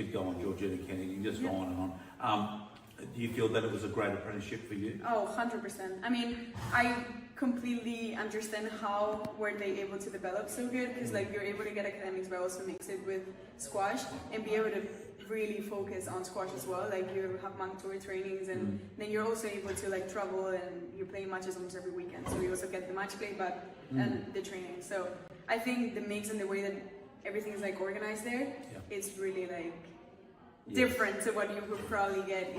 could go on, Georgina Kennedy, you just go on and on. Do you feel that it was a great apprenticeship for you? Oh, 100%. I mean, I completely understand how were they able to develop so good, because like you're able to get academics but also mix it with squash and be able to really focus on squash as well. Like you have mandatory trainings, and then you're also able to like travel, and you're playing matches almost every weekend, so you also get the match play but and the training. So I think the mix and the way that everything is like organized there, it's really like different to what you would probably get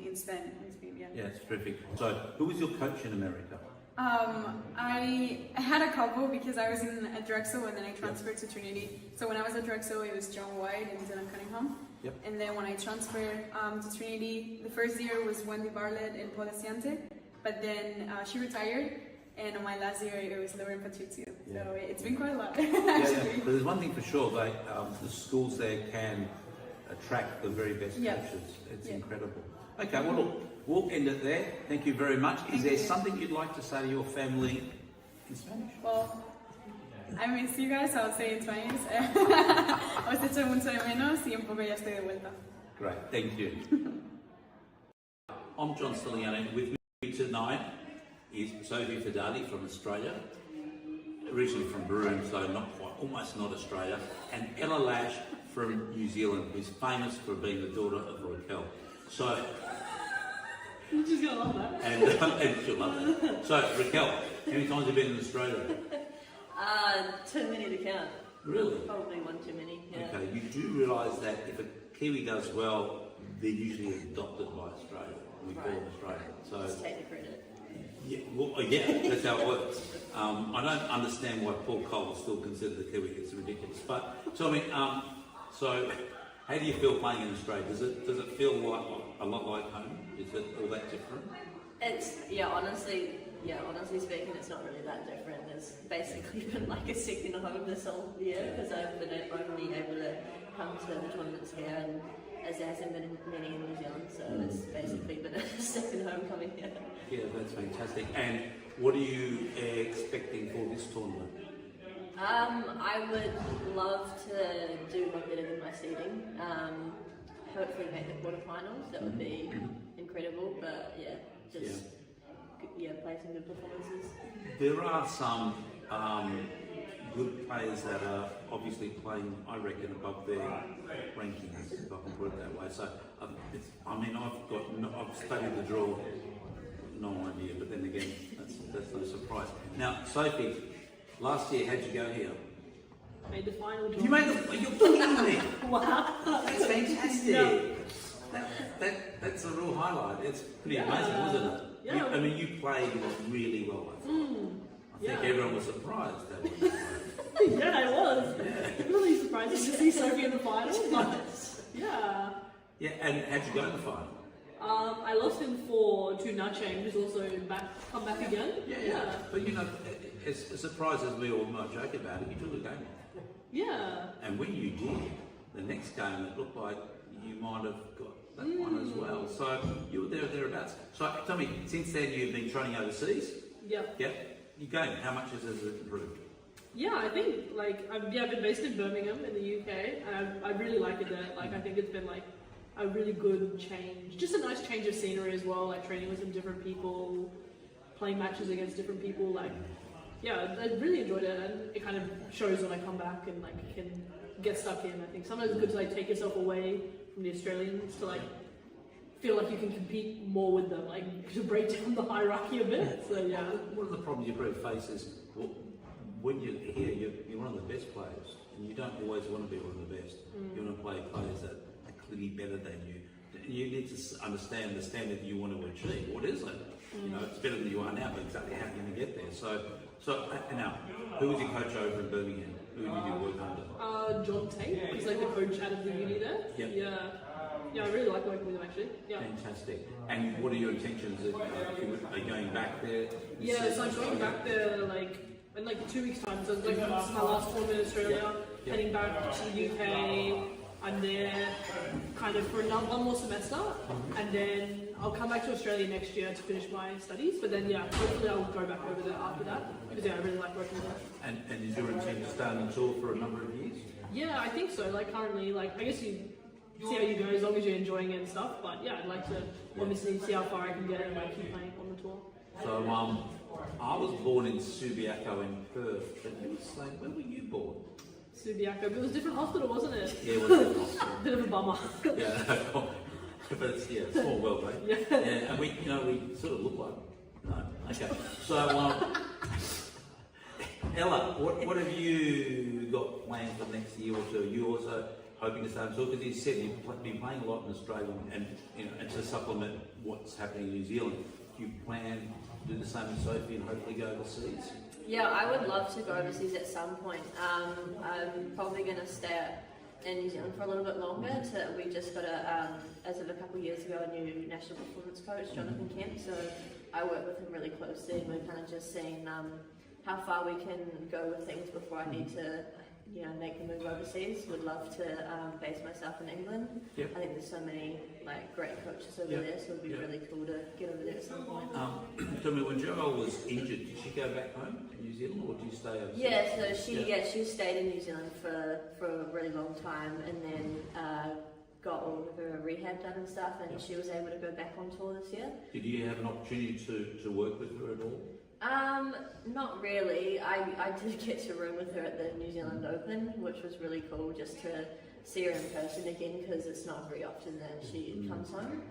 in Spain. Yeah, it's terrific. So who was your coach in America? I had a couple because I was in at Drexel and then I transferred to Trinity. So when I was at Drexel, it was John White and Dylan Cunningham. Yep. And then when I transferred to Trinity, the first year was Wendy Bartlett and Paula Ciante. But then she retired, and on my last year it was Lauren Patrizio. Yeah. So it's been quite a lot. But there's one thing for sure, they, the schools there can attract the very best coaches. It's incredible. Okay, well look, we'll end it there. Thank you very much. Is there something you'd like to say to your family in Spanish? Well, I miss you guys, I'll say in Spanish. Os echo mucho de menos y un poco ya estoy de vuelta. Great, thank you. I'm John Stiliano. With me tonight is Sophie Fidali from Australia, originally from Broome, so not quite, almost not Australia, and Ella Lash from New Zealand, who's famous for being the daughter of Raquel. So, she's gonna love that. And she'll love that. So, Raquel, how many times have you been in Australia? Too many to count. Really? Probably one too many, yeah. Okay, you do realise that if a Kiwi does well, they're usually adopted by Australia. We call them Australian. So, just take the credit. Yeah, well, yeah, that's how it works. I don't understand why Paul Cole is still considered a Kiwi. It's ridiculous. But tell me, so how do you feel playing in Australia? Does it feel like a lot like home? Is it all that different? It's honestly speaking, it's not really that different. It's basically been like a second home this whole year because I've been only able to come to the tournaments here, and as there hasn't been many in New Zealand, so it's basically been a second home coming here. Yeah, that's fantastic. And what are you expecting for this tournament? I would love to do a lot better than my seeding. Hopefully make the quarterfinals. That would be incredible. But yeah, just play some good performances. There are some good players that are obviously playing, I reckon, above their rankings, if I can put it that way. So, I've studied the draw, no idea, but then again, that's no surprise. Now, Sophie, last year, how'd you go here? Made the final. You made the. You're kidding me! Wow, that's fantastic. That's a real highlight. It's pretty amazing, wasn't it? Yeah. You played really well. I think everyone was surprised. Yeah, I was. Yeah. Really surprising to see Sophie in the final. But yeah. Yeah, and how'd you go in the final? I lost in 4 to Nachang, who's also come back again. Yeah. But as surprised as we all might joke about it, you took the game off. Yeah. And when you did, the next game it looked like you might have got that one as well. So you were there or thereabouts. So tell me, since then you've been training overseas? Yeah. Your game, how much has it improved? Yeah, I think I've been based in Birmingham in the UK, and I really like it there. I think it's been a really good change, just a nice change of scenery as well. Training with some different people, playing matches against different people. I really enjoyed it, and it kind of shows when I come back and can get stuck in. I think sometimes it's good to take yourself away from the Australians to feel like you can compete more with them, to break down the hierarchy a bit. So yeah. One of the problems you probably face is when you're here, you're one of the best players, and you don't always want to be one of the best. You want to play players that are clearly better than you. You need to understand the standard you want to achieve. What is it? It's better than you are now, but exactly how are you going to get there? So now, who was your coach over in Birmingham? Who did you work under? John Tate. He's the coach out of the uni there. Yep. Yeah, I really like working with him actually. Yeah. Fantastic. And what are your intentions? Are you going back there? Yeah, so I'm going back there in 2 weeks' time. So this is my last tournament in Australia. Heading back to the UK. I'm there kind of for one more semester, and then I'll come back to Australia next year to finish my studies. But then hopefully I'll go back over there after that because I really like working with them. And is your intent to stay on the tour for a number of years? Yeah, I think so. Currently, I guess see how you go as long as you're enjoying it and stuff. But yeah, I'd like to obviously see how far I can get and like keep playing on the tour. So I was born in Subiaco in Perth. But you say, where were you born? Subiaco, but it was a different hospital, wasn't it? Yeah, it was a hospital. Bit of a bummer. Yeah, but it's small world, mate. Yeah, and we sort of look like. No, okay. So, Ella, what have you got planned for next year or two? Are you also hoping to start tour? Because you said you've been playing a lot in Australia, and and to supplement what's happening in New Zealand, do you plan to do the same as Sophie and hopefully go overseas? Yeah, I would love to go overseas at some point. I'm probably going to stay in New Zealand for a little bit longer. We just got as of a couple of years ago, a new national performance coach, Jonathan Kemp. So I work with him really closely, and we're kind of just seeing how far we can go with things before I need to, make the move overseas. Would love to base myself in England. Yep. I think there's so many great coaches over there, so it'd be really cool to get over there at some point. Tell me, when Joelle was injured, did she go back home to New Zealand, or did you stay overseas? Yeah, so she stayed in New Zealand for a really long time, and then got all of her rehab done and stuff, and she was able to go back on tour this year. Did you have an opportunity to work with her at all? Not really. I did get to room with her at the New Zealand Open, which was really cool just to see her in person again, because it's not very often that she comes home.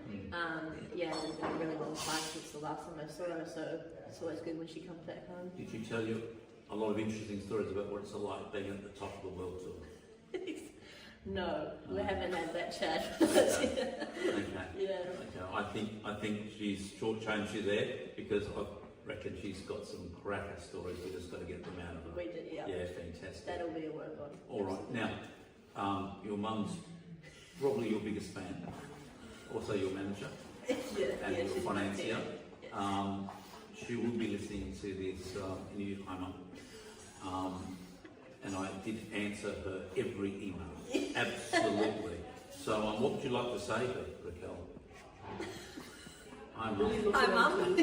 It's been a really long time since the last time I saw her, so it's always good when she comes back home. Did she tell you a lot of interesting stories about what it's like being at the top of the world tour? No, we haven't had that chat. Okay. Yeah. Okay. I think she's shortchanged you there, because I reckon she's got some cracker stories. We just got to get them out of her. We did, yeah. Yeah, fantastic. That'll be a work on. All right. Now, your mum's probably your biggest fan, also your manager and your financier. Yeah. She will be listening to this new Mum. And I did answer her every email. Absolutely. So what would you like to say to Raquel? Hi, Mum. Hi, Mum.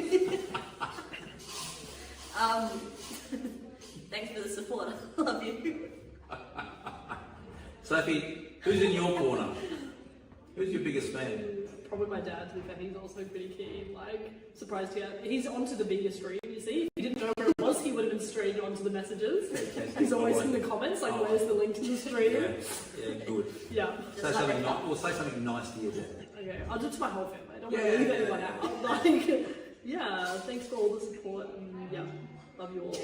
Thanks for the support. I love you. Sophie, who's in your corner? Who's your biggest fan? Probably my dad, to be fair. He's also pretty keen. Like, surprised here. He's onto the bigger stream, you see. If he didn't know where it was, he would have been straight onto the messages. Fantastic. He's always in the comments, like, where's the link to the stream? Yeah, good. Yeah. Say something nice, or say something nice to your dad. Okay, I'll do it to my whole family. I don't want to leave anyone out. Like, thanks for all the support, and love you all.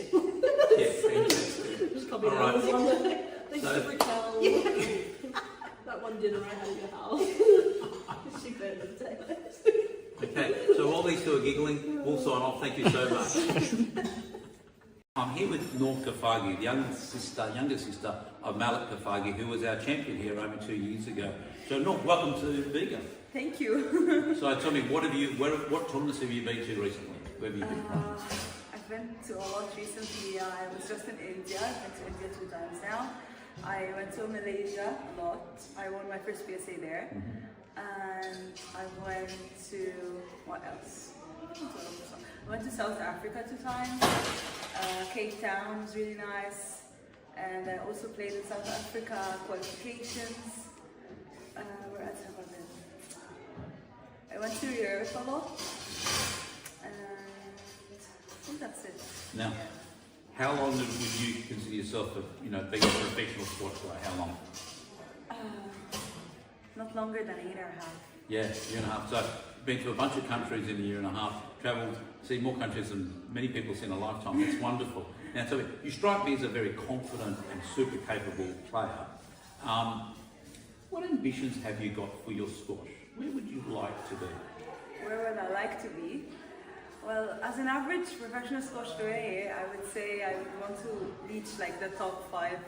Yeah, fantastic. Just copy All that. right. Thanks So- to Raquel. That one dinner I had at your house. She burned the potatoes. Okay, so while these two are giggling, we'll sign off. Thank you so much. I'm here with North Kafagy, the younger sister of Malik Kafagy, who was our champion here only 2 years ago. So North, welcome to Bega. Thank you. So tell me, what tournaments have you been to recently? Where have you been? I've been to a lot recently. I was just in India. I've been to India 2 times now. I went to Malaysia a lot. I won my first PSA there. And I went to, what else? I went to South Africa 2 times. Cape Town was really nice. And I also played in South Africa qualifications. Where else have I been? I went to Europe a lot. And I think that's it. Now, how long would you consider yourself being a professional sports player? How long? Not longer than 1.5 years. Yeah, 1.5 years. So, been to a bunch of countries in a 1.5 years, travelled, seen more countries than many people see in a lifetime. That's wonderful. Now, tell me, you strike me as a very confident and super capable player. What ambitions have you got for your squash? Where would you like to be? Where would I like to be? Well, as an average professional squash player, I would say I would want to reach like the top 5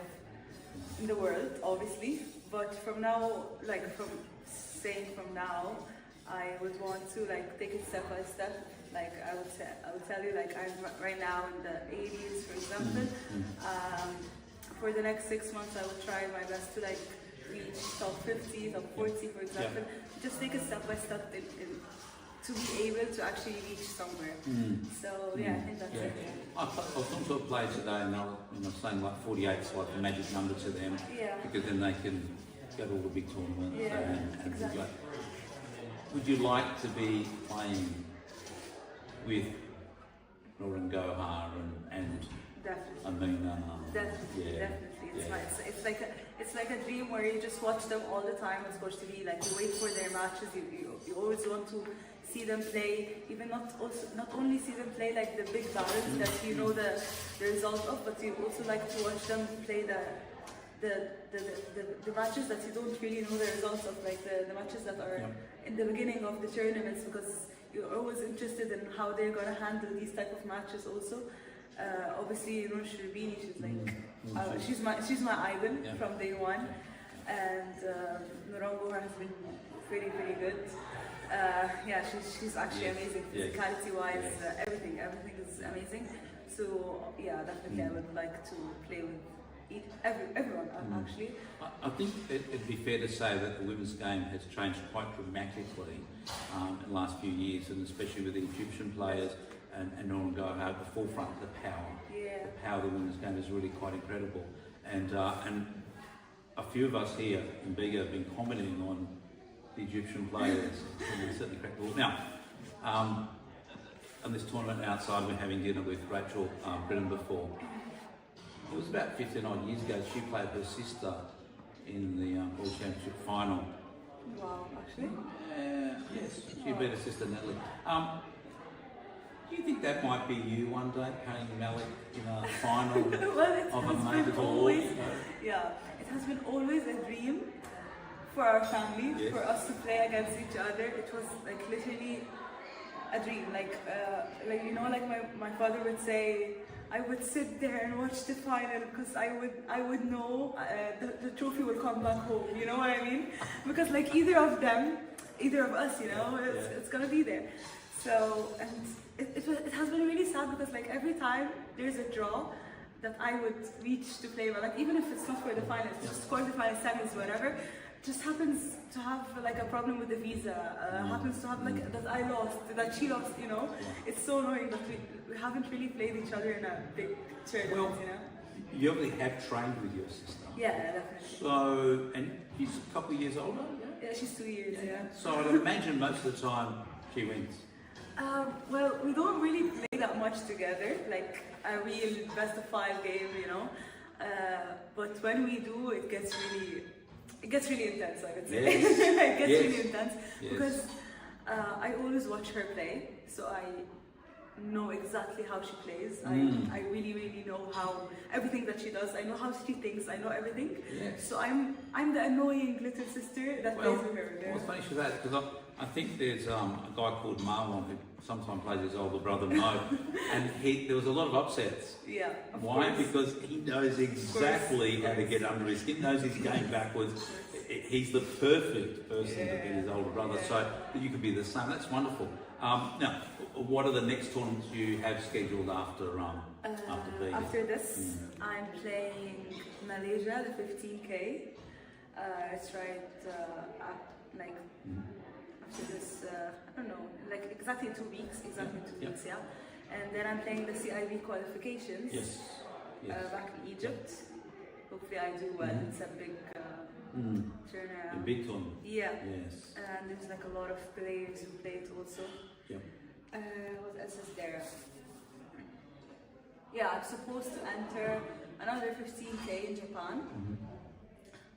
in the world, obviously. But from now, from now, I would want to take it step by step. Like I would tell you, like I'm right now in the 80s, for example. For the next 6 months, I will try my best to reach top 50, top 40, for example. Just take it step by step to be able to actually reach somewhere. So I think that's it. I was talking to a player today, and they were saying 48 is like the magic number to them, because then they can go to all the big tournaments. Yeah, and exactly. would you like to be playing with Lojayn Gohary and Definitely. Amina? Definitely, Yeah. definitely. It's Yeah. nice. It's like a dream where you just watch them all the time on SquashTV. Like you wait for their matches. You always want to see them play. Even not only see them play like the big battles that you know the result of, but you also like to watch them play the matches that you don't really know the results of, like the matches that are in the beginning of the tournaments, because you're always interested in how they're gonna handle these type of matches also. Obviously, you know, Sherbini, she's like, she's my idol from day one, and Lojayn Gohary has been pretty good. Yeah, she's actually amazing, physicality wise, everything is amazing. So yeah, definitely I would like to play with everyone actually. I think it'd be fair to say that the women's game has changed quite dramatically in the last few years, and especially with the Egyptian players and Lojayn Gohary at the forefront. The power of the women's game is really quite incredible, and a few of us here in Bega have been commenting on the Egyptian players, and they certainly cracked the ball. Now, on this tournament outside, we're having dinner with Rachel Grinham before. It was about 15 odd years ago. She played her sister in the World Championship final. Wow, actually? Yes, she beat her sister Natalie. Do you think that might be you one day, playing Malik in a final Well, of a major award? Yeah, it has been always a dream for our family, for us to play against each other. It was like literally a dream. Like you know, like my father would say, I would sit there and watch the final because I would know the trophy will come back home. You know what I mean? Because like either of us, you know, it's gonna be there. So and it has been really sad because like every time there's a draw that I would reach to play, but like even if it's not for the finals, just quarterfinals, semis, whatever. Just happens to have like a problem with the visa, happens to have like that I lost, that she lost, you know. It's so annoying that we haven't really played each other in a big tournament, you know. You obviously have trained with your sister. Yeah, definitely. So, and she's a couple of years older? Yeah, she's 2 years, yeah. So I'd imagine most of the time she wins. Well, we don't really play that much together, like a real best of 5 game, you know. But when we do, it gets really intense, I would say. Yes. It gets really intense because I always watch her play, so I know exactly how she plays. I really know how everything that she does. I know how she thinks. I know everything. Yes. So I'm the annoying little sister that plays with her. Well, funny for that, because I think there's a guy called Marlon who sometimes plays his older brother Mo, and there was a lot of upsets. Yeah. Why? Because he knows exactly how to get under his skin, knows his game backwards. He's the perfect person to be his older brother, so you could be the same. That's wonderful. Now, what are the next tournaments you have scheduled after Bega? After this, I'm playing Malaysia, the 15K. It's right like after this, I don't know, like exactly 2 weeks, yeah. And then I'm playing the CIB qualifications. Yes. Back in Egypt. Hopefully I do well. It's a big turnaround. A big tournament. Yeah. Yes. And there's like a lot of players who play it also. Yep. What else is there? Yeah, I'm supposed to enter another 15K in Japan.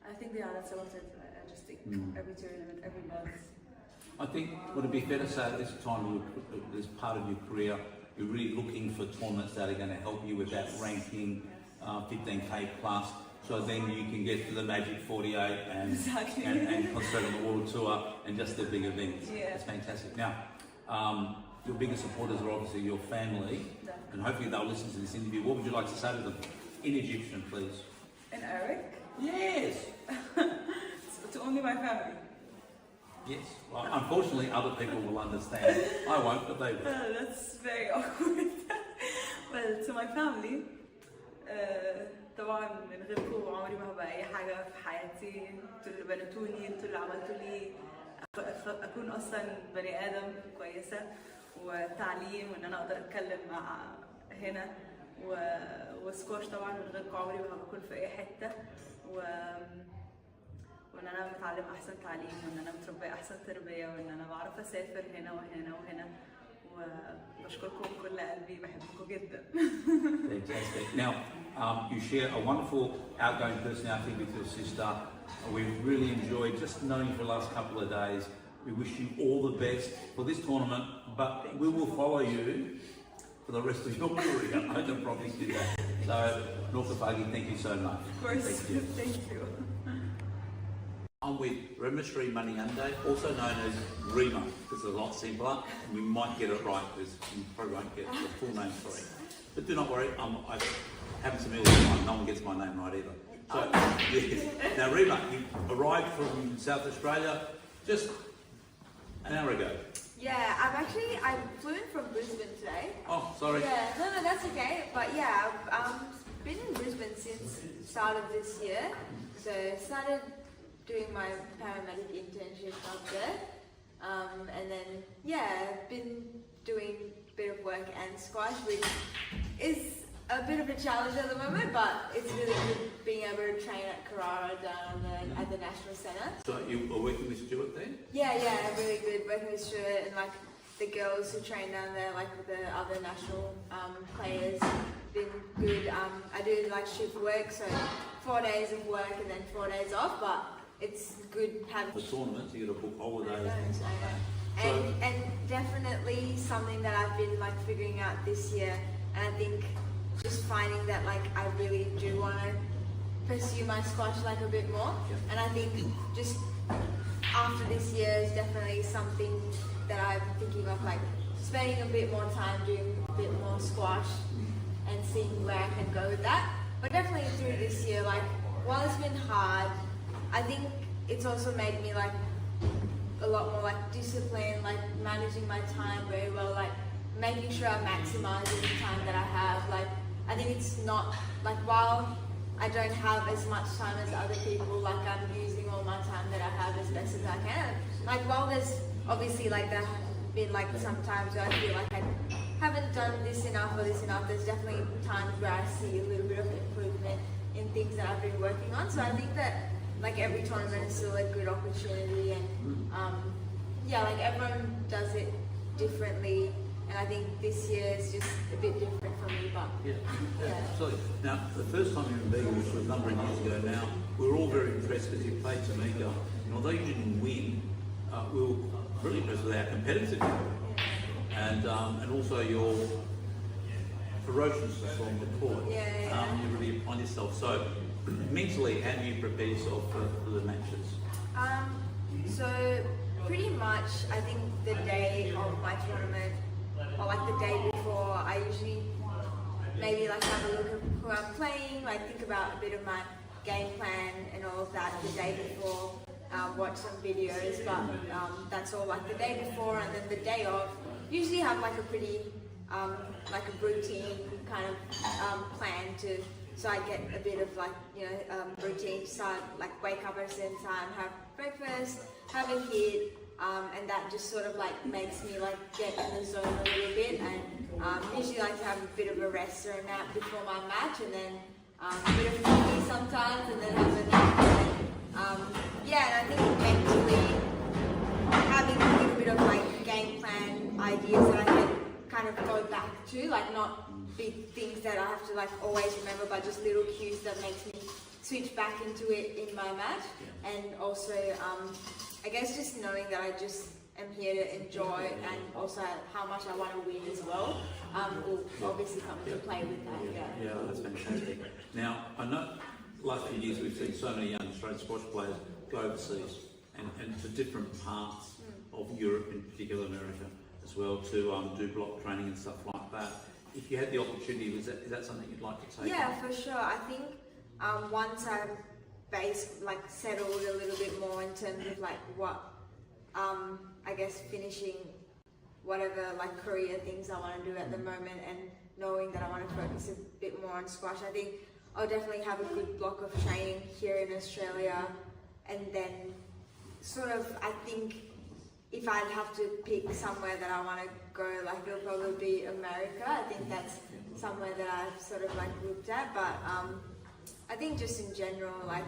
I think that's about it. I just think every tournament, every month. I think, would it be fair to say at this time, this part of your career, you're really looking for tournaments that are going to help you with that ranking, 15K plus, so then you can get to the Magic 48 and concentrate on the World Tour and just the big events. Yeah. It's fantastic. Now, your biggest supporters are obviously your family, and hopefully they'll listen to this interview. What would you like to say to them in Egyptian, please? In Arabic? Yes. To only my family. Yes. Well, unfortunately, other people will understand. I won't, but they will. That's very awkward. Well, to my family, طبعا من غيركم عمري ما هبقى أي حاجة في حياتي. انتوا اللي بنتوني، انتوا اللي عملتوا لي أكون أصلا بني آدم كويسة وتعليم، وإن أنا أقدر أتكلم مع هنا وسكواش. طبعا من غيركم عمري ما هكون في أي حتة. وان انا بتعلم احسن تعليم وان انا متربيه احسن تربيه وان انا بعرف اسافر هنا وهنا وهنا وبشكركم بكل قلبي بحبكم جدا. Fantastic. Now, you share a wonderful outgoing personality with your sister. We've really enjoyed just knowing you for the last couple of days. We wish you all the best for this tournament, but we will follow you for the rest of your career. I can promise you that. So, Kafagy, thank you so much. Of course. Thank you. Thank you. I'm with Remisri Maniande, also known as Rima, because it's a lot simpler, and we might get it right because you probably won't get the full name correct. But do not worry, I haven't some early time, no one gets my name right either. So, yeah. Now Rima, you arrived from South Australia just an hour ago. Yeah, I flew in from Brisbane today. Oh, sorry. Yeah, no, that's okay. But yeah, I've been in Brisbane since the start of this year. So started doing my paramedic internship up there. And then, yeah, I've been doing a bit of work and squash, which is a bit of a challenge at the moment, but it's really good being able to train at Carrara down at the National Centre. So you are working with Stuart then? Yeah, really good working with Stuart and like the girls who train down there, like with the other national players, been good. I do like shift work, so 4 days of work and then 4 days off, but it's good having The tournaments, you got to book holidays I and know. stuff like that. and definitely something that I've been like figuring out this year, and I think just finding that like I really do want to pursue my squash like a bit more, and I think just after this year is definitely something that I'm thinking of, like spending a bit more time doing a bit more squash and seeing where I can go with that. But definitely through this year, like while it's been hard, I think it's also made me like a lot more like disciplined, like managing my time very well, like making sure I'm maximizing the time that I have. Like I think it's not like while I don't have as much time as other people, like I'm using all my time that I have as best as I can. Like while there's obviously like there have been like sometimes where I feel like I haven't done this enough or this enough, there's definitely times where I see a little bit of improvement in things that I've been working on. So I think that like every tournament is still a good opportunity, and yeah, like everyone does it differently, and I think this year is just a bit different for me. But Yeah. Absolutely. Now, the first time you were in Bega, which was a number of years ago now, we were all very impressed because you played Tamika, and although you didn't win, we were really impressed with our competitiveness and also your ferociousness on the court. You really apply yourself. So, mentally, how do you prepare yourself for the matches? So pretty much, I think the day of my tournament, or like the day before, I usually maybe like have a look at who I'm playing, like think about a bit of my game plan and all of that the day before, watch some videos, but that's all like the day before, and then the day of, usually have like a pretty like a routine kind of plan to. So I get a bit of like, you know, routine, start like wake up at a certain time, have breakfast, have a hit, and that just sort of like makes me like get in the zone a little bit, and usually like to have a bit of a rest or a nap before my match, and then a bit of TV sometimes, and then have a nap. Yeah, and I think mentally having a little bit of like game plan ideas that I can kind of go back to, like not big things that I have to like always remember, but just little cues that makes me switch back into it in my match. And also I guess just knowing that I just am here to enjoy, and also how much I want to win as well will obviously come into play with that. Yeah, that's fantastic. Now, I know last few years we've seen so many young Australian squash players go overseas and to different parts of Europe, in particular America as well, to do block training and stuff like that. If you had the opportunity, is that something you'd like to take? Yeah, for sure. I think once I'm settled a little bit more in terms of like what I guess finishing whatever like career things I want to do at the moment, and knowing that I want to focus a bit more on squash, I think I'll definitely have a good block of training here in Australia, and then sort of I think if I'd have to pick somewhere that I want to go, like it'll probably be America. I think that's somewhere that I've sort of like looked at, but I think just in general, like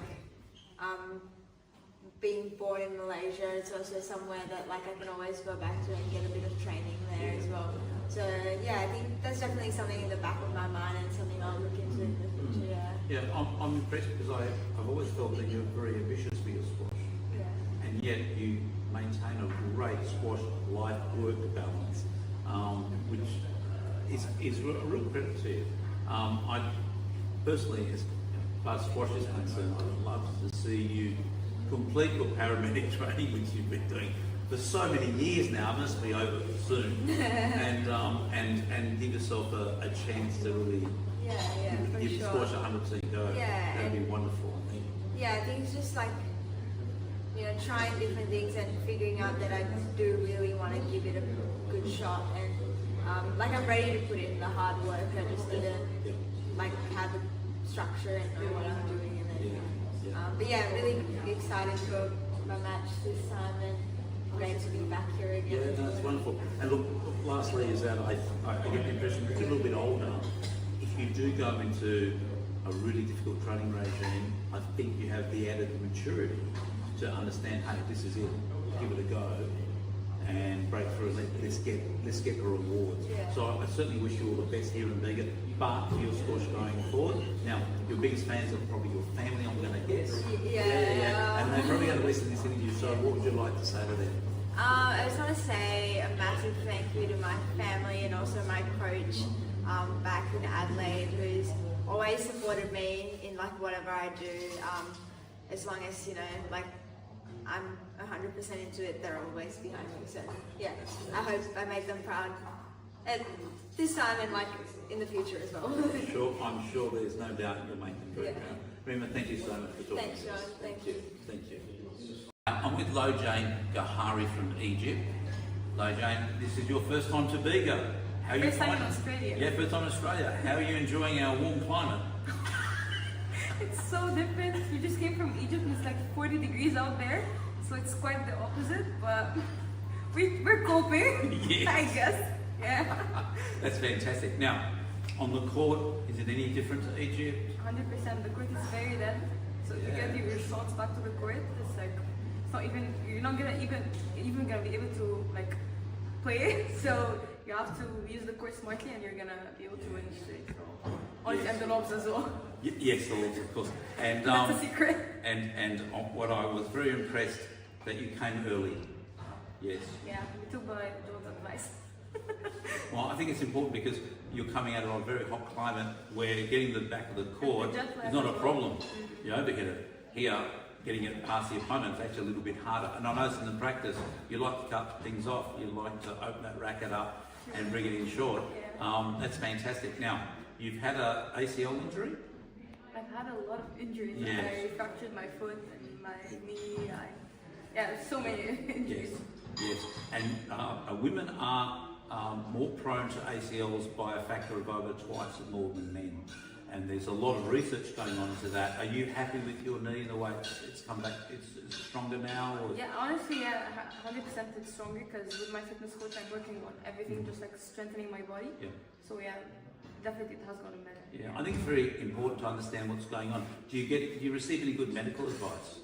being born in Malaysia, it's also somewhere that like I can always go back to and get a bit of training there as well. So yeah, I think that's definitely something in the back of my mind and something I'll look into in the future. Yeah, I'm impressed because I've always felt that you're very ambitious for your squash, and yet you maintain a great squash life-work balance, which is a real credit to you. I personally, as far as squash is concerned, I'd love to see you complete your paramedic training, which you've been doing for so many years now. It must be over soon, and give yourself a chance to really give squash 100% go. Yeah, That'd be wonderful. I think. Yeah, I think it's just like, you know, trying different things and figuring out that I do really want to give it a good shot, and like I'm ready to put in the hard work. I just need to like have a structure and know what I'm doing. But yeah, I'm really excited for my match this time, and great to be back here again. Yeah, that's wonderful. And look, lastly is that I get the impression that you're a little bit older. If you do go into a really difficult training regime, I think you have the added maturity to understand, hey, this is it, give it a go and break through, and let's get the rewards. Yeah. So I certainly wish you all the best here in Bega, but for your squash going forward. Now, your biggest fans are probably your family, I'm going to guess. Yeah. And they're probably going to listen to this interview, so what would you like to say to them? I just want to say a massive thank you to my family and also my coach back in Adelaide, who's always supported me in like whatever I do. As long as, you know, like I'm 100% into it, they're always behind me. So yeah, I hope I make them proud at this time and like in the future as well. I'm sure there's no doubt you'll make them very proud. Remember, thank you so much for talking Thanks, to us. John. Thank you. Thank you. I'm with Lojayn Gohary from Egypt. Lojayn, this is your first time to Bega. How are you First time in finding- Australia. Yeah, first time in Australia. How are you enjoying our warm climate? It's so different. We just came from Egypt and it's like 40 degrees out there, so it's quite the opposite, but we're coping, Yes. I guess. Yeah. That's fantastic. Now, on the court, is it any different to Egypt? 100%. The court is very dead, so if you get your shots back to the court, it's like, it's not even, you're not gonna even gonna be able to like play, so you have to use the court smartly and you're gonna be able to win straight. So, and the lobs as well. Yes, the lobs, of course. And That's a secret. And what I was very impressed that you came early. Yes. Yeah, we took by John's advice. Well, I think it's important because you're coming out of a very hot climate where getting the back of the court is not a problem. You overhit it. Here, getting it past the opponent is actually a little bit harder. And I noticed in the practice, you like to cut things off. You like to open that racket up and bring it in short. That's fantastic. Now, you've had an ACL injury? I've had a lot of injuries. Yes. I fractured my foot and my knee. So many injuries. Yes. And women are more prone to ACLs by a factor of over twice more than men. And there's a lot of research going on into that. Are you happy with your knee, the way it's come back? It's stronger now? Or? Yeah, honestly, 100% it's stronger because with my fitness coach, I'm working on everything, just like strengthening my body. Yeah. So yeah, definitely it has gotten better. Yeah, I think it's very important to understand what's going on. Do you receive any good medical advice?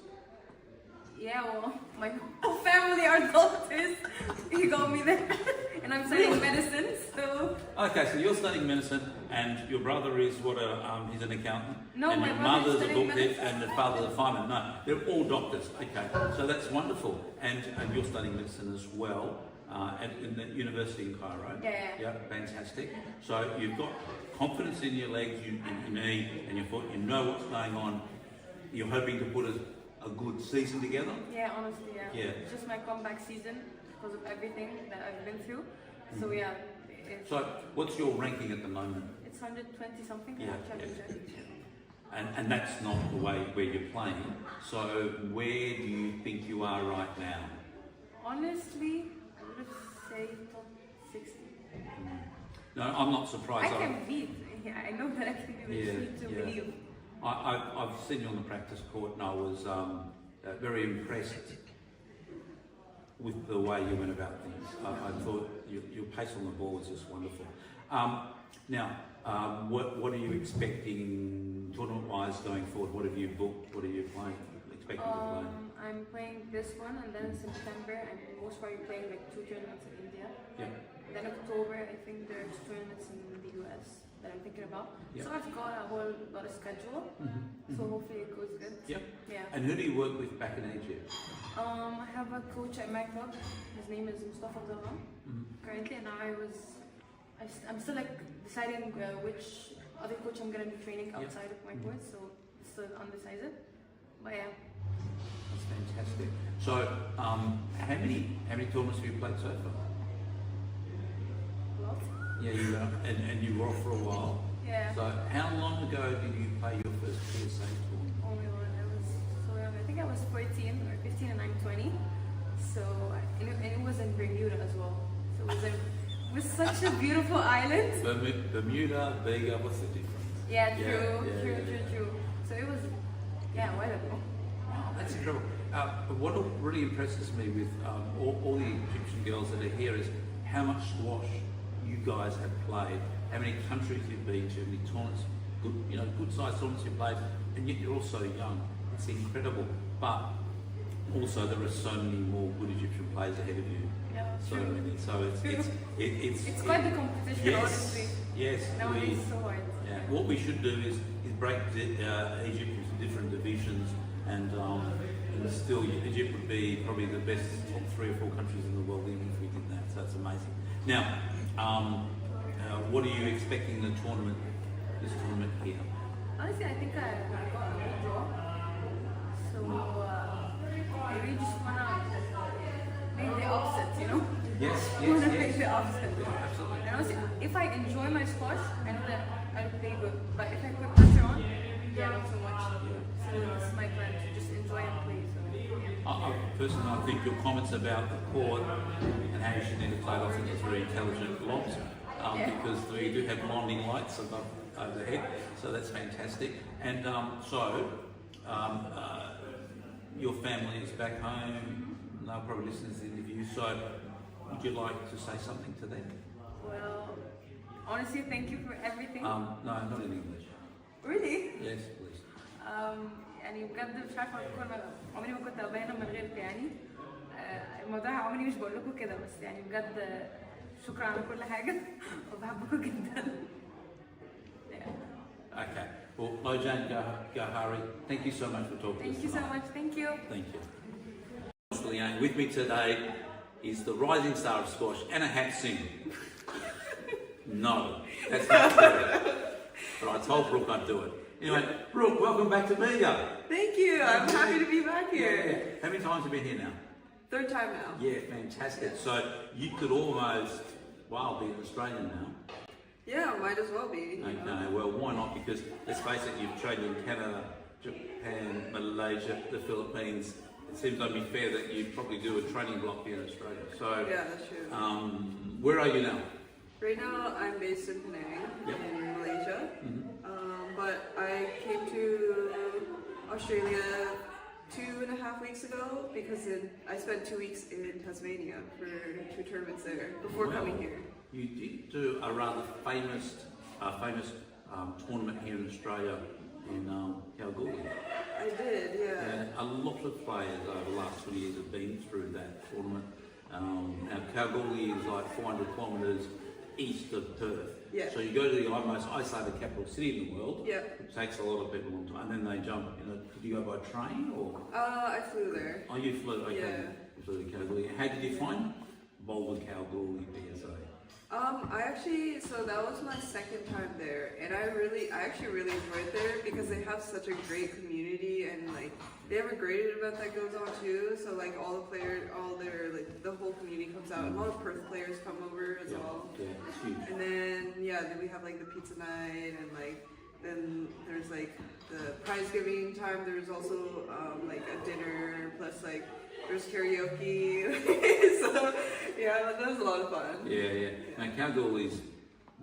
Yeah, well, my whole family are doctors. He got me there. And I'm studying medicine, so... Okay, so you're studying medicine, and your brother is he's an accountant? No, and my your brother's mother's a studying bookkeeper, medicine. and the father's a fireman. No, they're all doctors. Okay, so that's wonderful. And you're studying medicine as well in the university in Cairo. Yeah. Yeah, fantastic. So you've got confidence in your legs, in your knee, and your foot. You know what's going on. You're hoping to put a good season together. Yeah, honestly, yeah. Yeah. It's just my comeback season because of everything that I've been through. So yeah, So what's your ranking at the moment? it's 120 something. Yeah, I'll check yeah. it. And that's not the way where you're playing. So where do you think you are right now? Honestly, I would say top 60. No, I'm not surprised. I can beat. Yeah, I know that I can do it. Yeah, You need to yeah. believe. I've seen you on the practice court, and I was very impressed with the way you went about things. I thought your pace on the ball was just wonderful. Now, what are you expecting tournament-wise going forward? What have you booked? What are you expecting to play? I'm playing this one, and then in September I'm most probably playing like 2 tournaments in India. Yeah. Then October I think there's tournaments in the US that I'm thinking about. Yeah. So I've got a whole lot of schedule. So hopefully it goes good. Yep. Yeah. And who do you work with back in Egypt? I have a coach at my club. His name is Mustafa currently, and I'm still like deciding which other coach I'm gonna be training outside of my course. So still undecided. But yeah. That's fantastic. So, how many tournaments have you played so far? Lots. Yeah, and you were off for a while. Yeah. So, how long ago did you play your first PSA tournament? Oh my god, I was so young. I think I was 14 or 15 and I'm 20. So, and it was in Bermuda as well. So it was such a beautiful island. Bermuda, Bega, what's the difference? Yeah, true. So it was, why don't know? Wow, that's incredible. What really impresses me with all the Egyptian girls that are here is how much squash you guys have played, how many countries you've been to, how many tournaments, good sized tournaments you've played, and yet you're all so young. It's incredible. But also there are so many more good Egyptian players ahead of you. Yeah, So true. many. So It's quite the competition, yes, honestly. Yes. Nowadays it's so hard. Yeah. What we should do is break Egypt into different divisions, and still Egypt would be probably the best top 3 or 4 countries in the world even if we did that. So it's amazing. Now, what are you expecting this tournament here? Honestly, I think I got a good draw. So I really just wanna make the upset, Yes. Wanna make the upset. Yeah, absolutely. And honestly, if I enjoy my squash, I know that I'll play good. But if I put pressure on, not so much. So it's my plan to just enjoy and play. So Personally, I think your comments about the court and how you should need to play it, I think it's very intelligent lobs, because we do have blinding lights above overhead, so that's fantastic. And your family is back home, they'll probably listen to the interview, so would you like to say something to them? well, honestly, thank you for everything. No, not in English. Really? Yes, please. يعني بجد مش عارفه عمري ما كنت ابين من غيرك يعني الموضوع عمري مش بقول لكم كده بس يعني بجد شكرا على كل حاجه وبحبكم جدا. Okay. Well, Lojayn Gohary, thank you so much for talking to us. Thank you so much. Thank you. Thank you. Lojayn, with me today is the rising star of squash, Anna Hatsing. No, that's not true. But I told Brooke I'd do it. Anyway, Brooke, welcome back to Bega. Thank you. I'm happy to be back here. Yeah. How many times have you been here now? 3rd time now. Yeah, fantastic. So you could almost, be an Australian now. Yeah, might as well be. Okay, well, why not? Because let's face it, you've trained in Canada, Japan, Malaysia, the Philippines. It seems only fair that you'd probably do a training block here in Australia. So, Yeah, that's true. Where are you now? Right now, I'm based in Penang, in Malaysia. But I came to Australia 2.5 weeks ago because I spent 2 weeks in Tasmania for 2 tournaments there before coming here. You did do a rather famous tournament here in Australia in Kalgoorlie. I did, yeah. And a lot of players over the last 20 years have been through that tournament. Now Kalgoorlie is like 400 kilometres east of Perth. Yeah. So you go to the most isolated capital city in the world. Yeah. It takes a lot of people a long time. And then they jump. Did you go by train or? I flew there. Oh, you flew. Okay. Yeah. You flew to Kalgoorlie. How did you find Boulder Kalgoorlie PSA? So that was my 2nd time there, and I actually really enjoyed there because they have such a great community, and like they have a great event that goes on too. So like all the players, the whole community comes out. A lot of Perth players come over as well. Yeah, it's huge. And then then we have like the pizza night, and then there's like the prize giving time. There's also like a dinner plus like there's karaoke. So yeah, that was a lot of fun. Yeah. Now Kalgoorlie's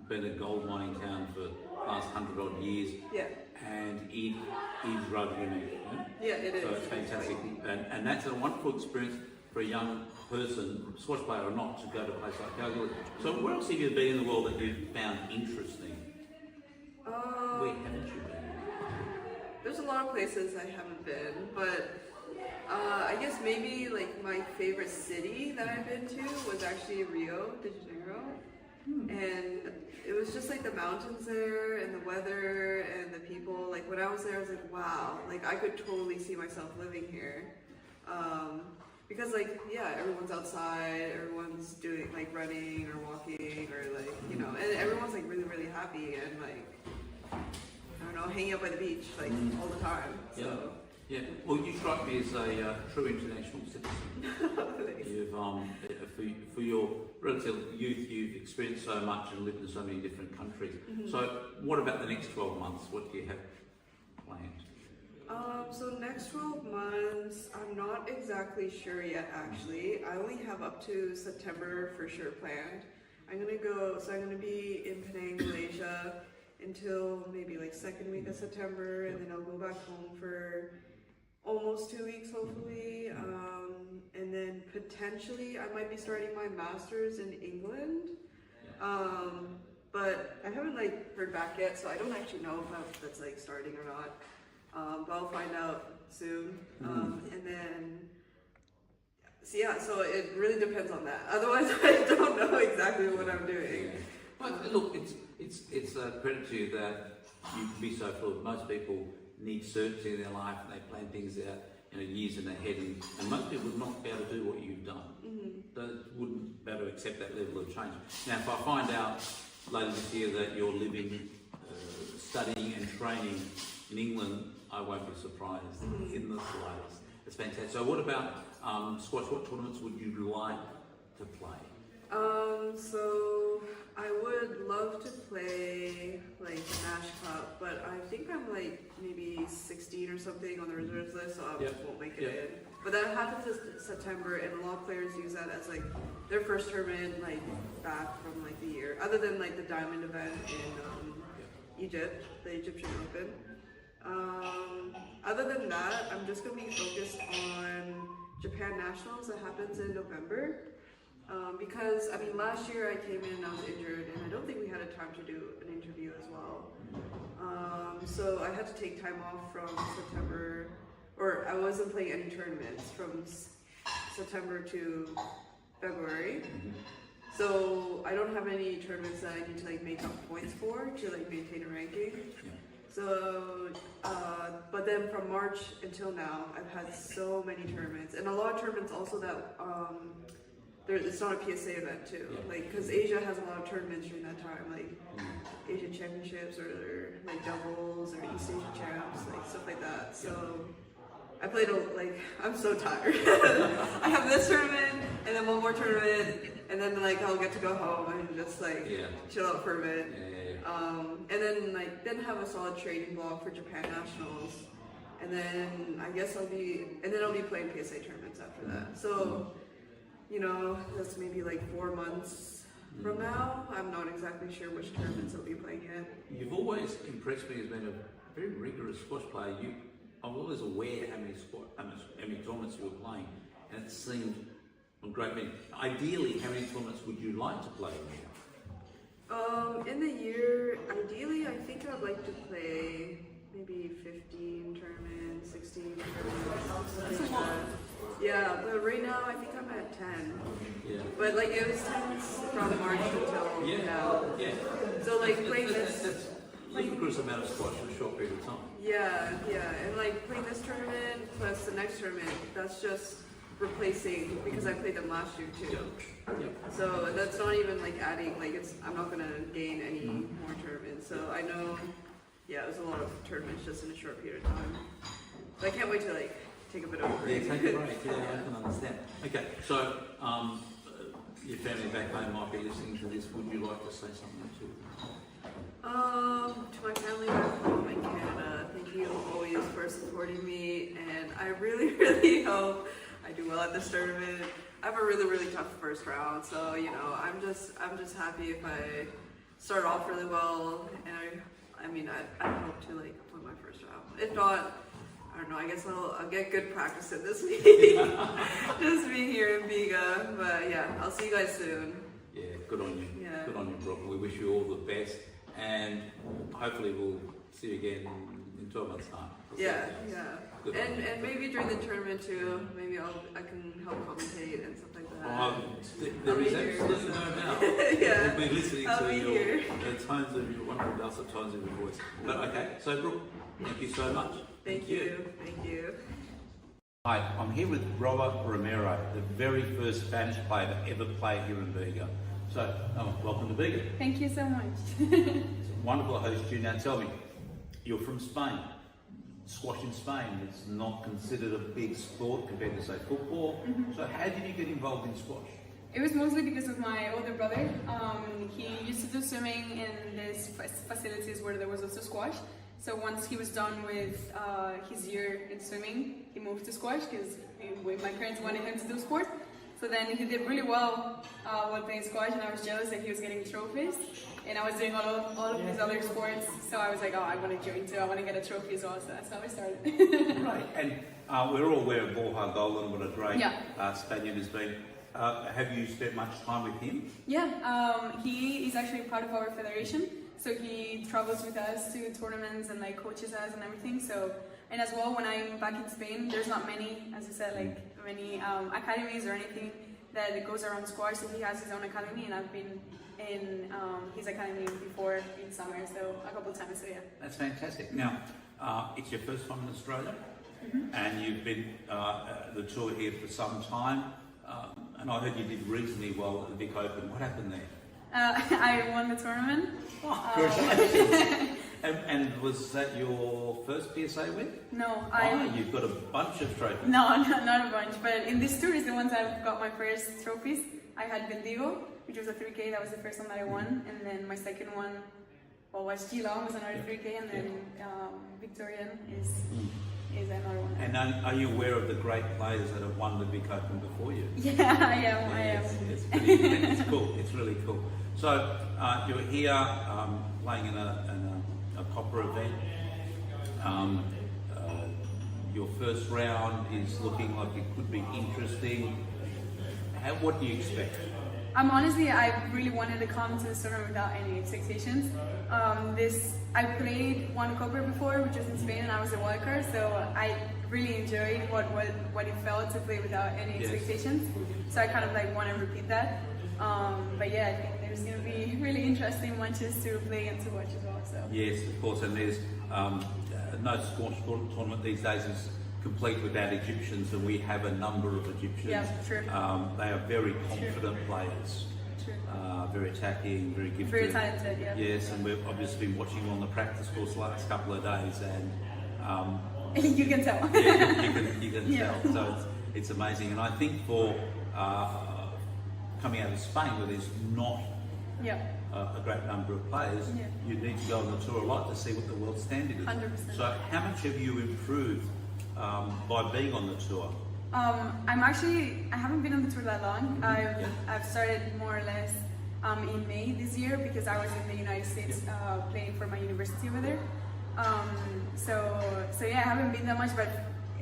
been a gold mining town for the last 100 odd years. Yeah. And it is rather unique. Yeah, it is. So it's fantastic, and that's a wonderful experience for a young person, squash player or not, to go to a place like Kalgoorlie. So where else have you been in the world that you've found interesting? Where haven't you been? There's a lot of places I haven't been, but I guess maybe like my favorite city that I've been to was actually Rio de Janeiro. And it was just like the mountains there and the weather and the people. Like when I was there, I was like, wow, like I could totally see myself living here. Because like, yeah, everyone's outside, everyone's doing like running or walking or like, you know, and everyone's like really, really happy and like, I don't know, hanging out by the beach like all the time. So. Yeah, well, you strike me as a true international citizen. You've, for your relative youth, you've experienced so much and lived in so many different countries. So, what about the next 12 months? What do you have planned? So next 12 months, I'm not exactly sure yet. Actually, I only have up to September for sure planned. I'm gonna be in Penang, Malaysia, until maybe like second week of September, and then I'll go back home for almost 2 weeks hopefully, and then potentially I might be starting my master's in England, but I haven't like heard back yet, so I don't actually know if that's like starting or not, but I'll find out soon. And then so it really depends on that, otherwise I don't know exactly what I'm doing. But look, it's a credit to you that you can be so fluid. Most people need certainty in their life and they plan things out, you know, years in ahead, and most people would not be able to do what you've done. They wouldn't be able to accept that level of change. Now, if I find out later this year that you're living, studying and training in England, I won't be surprised in the slightest. It's fantastic. So what about squash? What tournaments would you like to play? So I would love to play like the Nash Cup, but I think I'm like maybe 16 or something on the reserves list, so I won't make it in. But that happens in September, and a lot of players use that as like their first tournament, like back from like the year, other than like the Diamond event in Egypt, the Egyptian Open. Other than that, I'm just gonna be focused on Japan Nationals that happens in November. Because, I mean, last year I came in and I was injured, and I don't think we had a time to do an interview as well. So I had to take time off from September, or I wasn't playing any tournaments from September to February. So I don't have any tournaments that I need to like make up points for to like maintain a ranking. So, but then from March until now, I've had so many tournaments, and a lot of tournaments also that it's not a PSA event too, like because Asia has a lot of tournaments during that time, like Asian Championships or like doubles or East Asian Champs, like stuff like that. So I played I'm so tired. I have this tournament and then one more tournament, and then like I'll get to go home and just like chill out for a bit. And then have a solid training block for Japan Nationals, and then I guess I'll be playing PSA tournaments after that. So, you know, that's maybe like 4 months from now. I'm not exactly sure which tournaments I'll be playing yet. You've always impressed me as being a very rigorous squash player. I was always aware how many tournaments you were playing, and it seemed great. Ideally, how many tournaments would you like to play now? In the year, ideally, I think I'd like to play maybe 15 tournaments, 16 tournaments. That's a lot. Yeah, but right now I think I'm at 10. Yeah. But like it was 10 from March until now. Yeah. So like playing this. That's ludicrous amount of squash in a short period of time. Yeah, and like playing this tournament plus the next tournament, that's just replacing, because I played them last year too. So that's not even like adding, like I'm not gonna gain any more tournaments. So I know, it was a lot of tournaments just in a short period of time. So I can't wait to like take a bit of a break. Yeah, take a break. Yeah, I can understand. Okay, so your family back home might be listening to this. Would you like to say something to them? To my family back home in Canada, thank you always for supporting me, and I really, really hope I do well at this tournament. I have a really, really tough first round, so you know, I'm just happy if I start off really well, and I hope to like win my first round. If not, I don't know, I guess I'll get good practice in this week. Just being here in Bega, but yeah, I'll see you guys soon. Yeah, good on you. Yeah. Good on you, Brooke. We wish you all the best, and hopefully we'll see you again in in 12 months' time. Yeah, Good. and maybe during the tournament too. Maybe I can help commentate and stuff like that. There is here, absolutely so. no doubt. Yeah. We'll be listening I'll to be here. the tones of your wonderful dulcet tones of your voice. But okay, so Brooke, thank you so much. Thank you. Thank you. Hi, I'm here with Robert Romero, the very first Spanish player to ever play here in Bega. So, welcome to Bega. Thank you so much. It's wonderful to host you. Now tell me, you're from Spain. Squash in Spain, it's not considered a big sport compared to, say, football. So how did you get involved in squash? It was mostly because of my older brother. He used to do swimming in these facilities where there was also squash. So once he was done with his year in swimming, he moved to squash because my parents wanted him to do sport. So then he did really well while playing squash, and I was jealous that he was getting trophies. And I was doing all of these other sports, so I was like, oh, I want to join too. I want to get a trophy as well. So that's how I started. Right, and we're all aware of Borja Golden, what a great Yeah. Spaniard has been. Have you spent much time with him? Yeah, he is actually part of our federation. So he travels with us to tournaments and like coaches us and everything. So, and as well, when I'm back in Spain, there's not many, as I said, like many academies or anything that goes around squash. So he has his own academy, and I've been in his academy before in summer, so a couple of times. So yeah. That's fantastic. Now, it's your first time in Australia, and you've been the tour here for some time. And I heard you did reasonably well at the Vic Open. What happened there? I won the tournament. Congratulations! and was that your first PSA win? No, You've got a bunch of trophies. No, not a bunch. But in this tour is the ones I've got my first trophies. I had Bendigo, which was a 3K. That was the first one that I won. And then my second one, was Geelong, was another 3K. And then Victorian is another one. And are you aware of the great players that have won the Vic Open before you? Yeah, I am. It's cool. It's really cool. So you're here playing in a copper event. Your first round is looking like it could be interesting. What do you expect? Honestly, I really wanted to come to this tournament without any expectations. I played one copper before, which was in Spain, and I was a wild card, so I really enjoyed what it felt to play without any expectations. So I kind of like want to repeat that. But yeah, I think there's going to be really interesting matches to play and to watch as well. So yes, of course, and there's no squash tournament these days is complete without Egyptians, and we have a number of Egyptians. Yeah, true. They are very confident players. True. Very attacking, very gifted. Very talented, yeah. Yes, and we've obviously been watching you on the practice course the last couple of days, and you can tell. you can tell. So it's amazing, and I think for coming out of Spain, where there's not a great number of players, you need to go on the tour a lot to see what the world standard is. 100%. So how much have you improved by being on the tour? I haven't been on the tour that long. I've started more or less in May this year because I was in the United States playing for my university over there. So yeah, I haven't been that much, but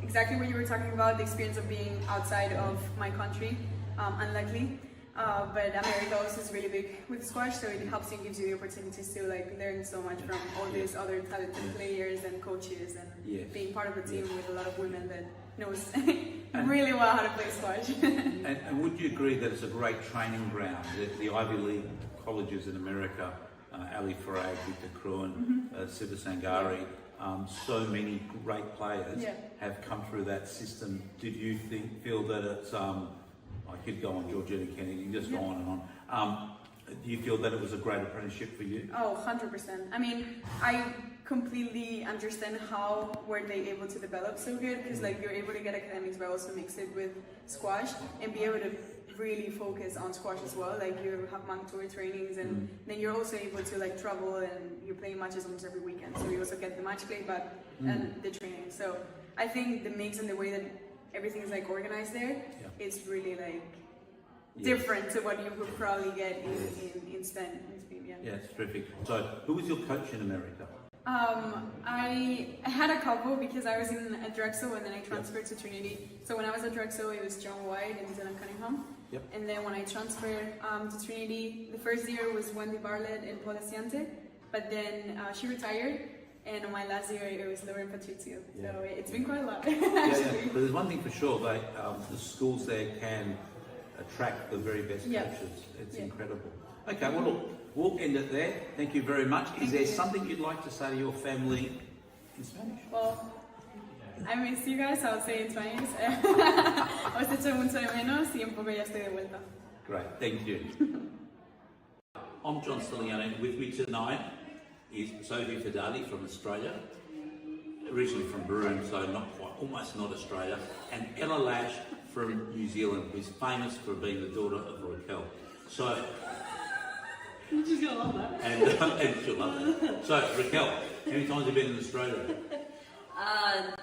exactly what you were talking about, the experience of being outside of my country, unluckily. But America also is really big with squash, so it helps and gives you the opportunities to like learn so much from all these other talented players and coaches, and being part of a team with a lot of women that knows really well how to play squash. and would you agree that it's a great training ground? The Ivy League colleges in America, Ali Farag, Victor Kruin, Siva Sangari, so many great players have come through that system. Did you feel that it's I could go on Georgina Kennedy, just go on and on. Do you feel that it was a great apprenticeship for you? Oh, 100%. I mean, I completely understand how were they able to develop so good, because like you're able to get academics but also mix it with squash and be able to really focus on squash as well. Like you have mandatory trainings, and then you're also able to like travel, and you're playing matches almost every weekend. So you also get the match play but and the training. So I think the mix and the way that everything is like organized there, it's really like different to what you would probably get in Spain. Yeah, it's terrific. So, who was your coach in America? I had a couple because I was in a Drexel and then I transferred to Trinity. So when I was at Drexel, it was John White and Dylan Cunningham. And then when I transferred to Trinity, the first year was Wendy Bartlett and Paula Ciante. But then she retired, and my last year it was Lojayn Gohary. Yeah. So it's been quite a lot. Yeah. But there's one thing for sure, the schools there can attract the very best Yeah. coaches. It's Yeah. incredible. Okay, well look, we'll end it there. Thank you very much. Is there something you'd like to say to your family in Spanish? Well, I miss you guys, I'll say in Spanish. Os echo mucho de menos y un poco ya estoy de vuelta. Great, thank you. I'm John Stiliano. With me tonight is Sophie Fidali from Australia, originally from Broome, so not quite, almost not Australia, and Ella Lash from New Zealand, who's famous for being the daughter of Raquel. So, She's gonna love that. and she'll love that. So, Raquel, how many times have you been in Australia?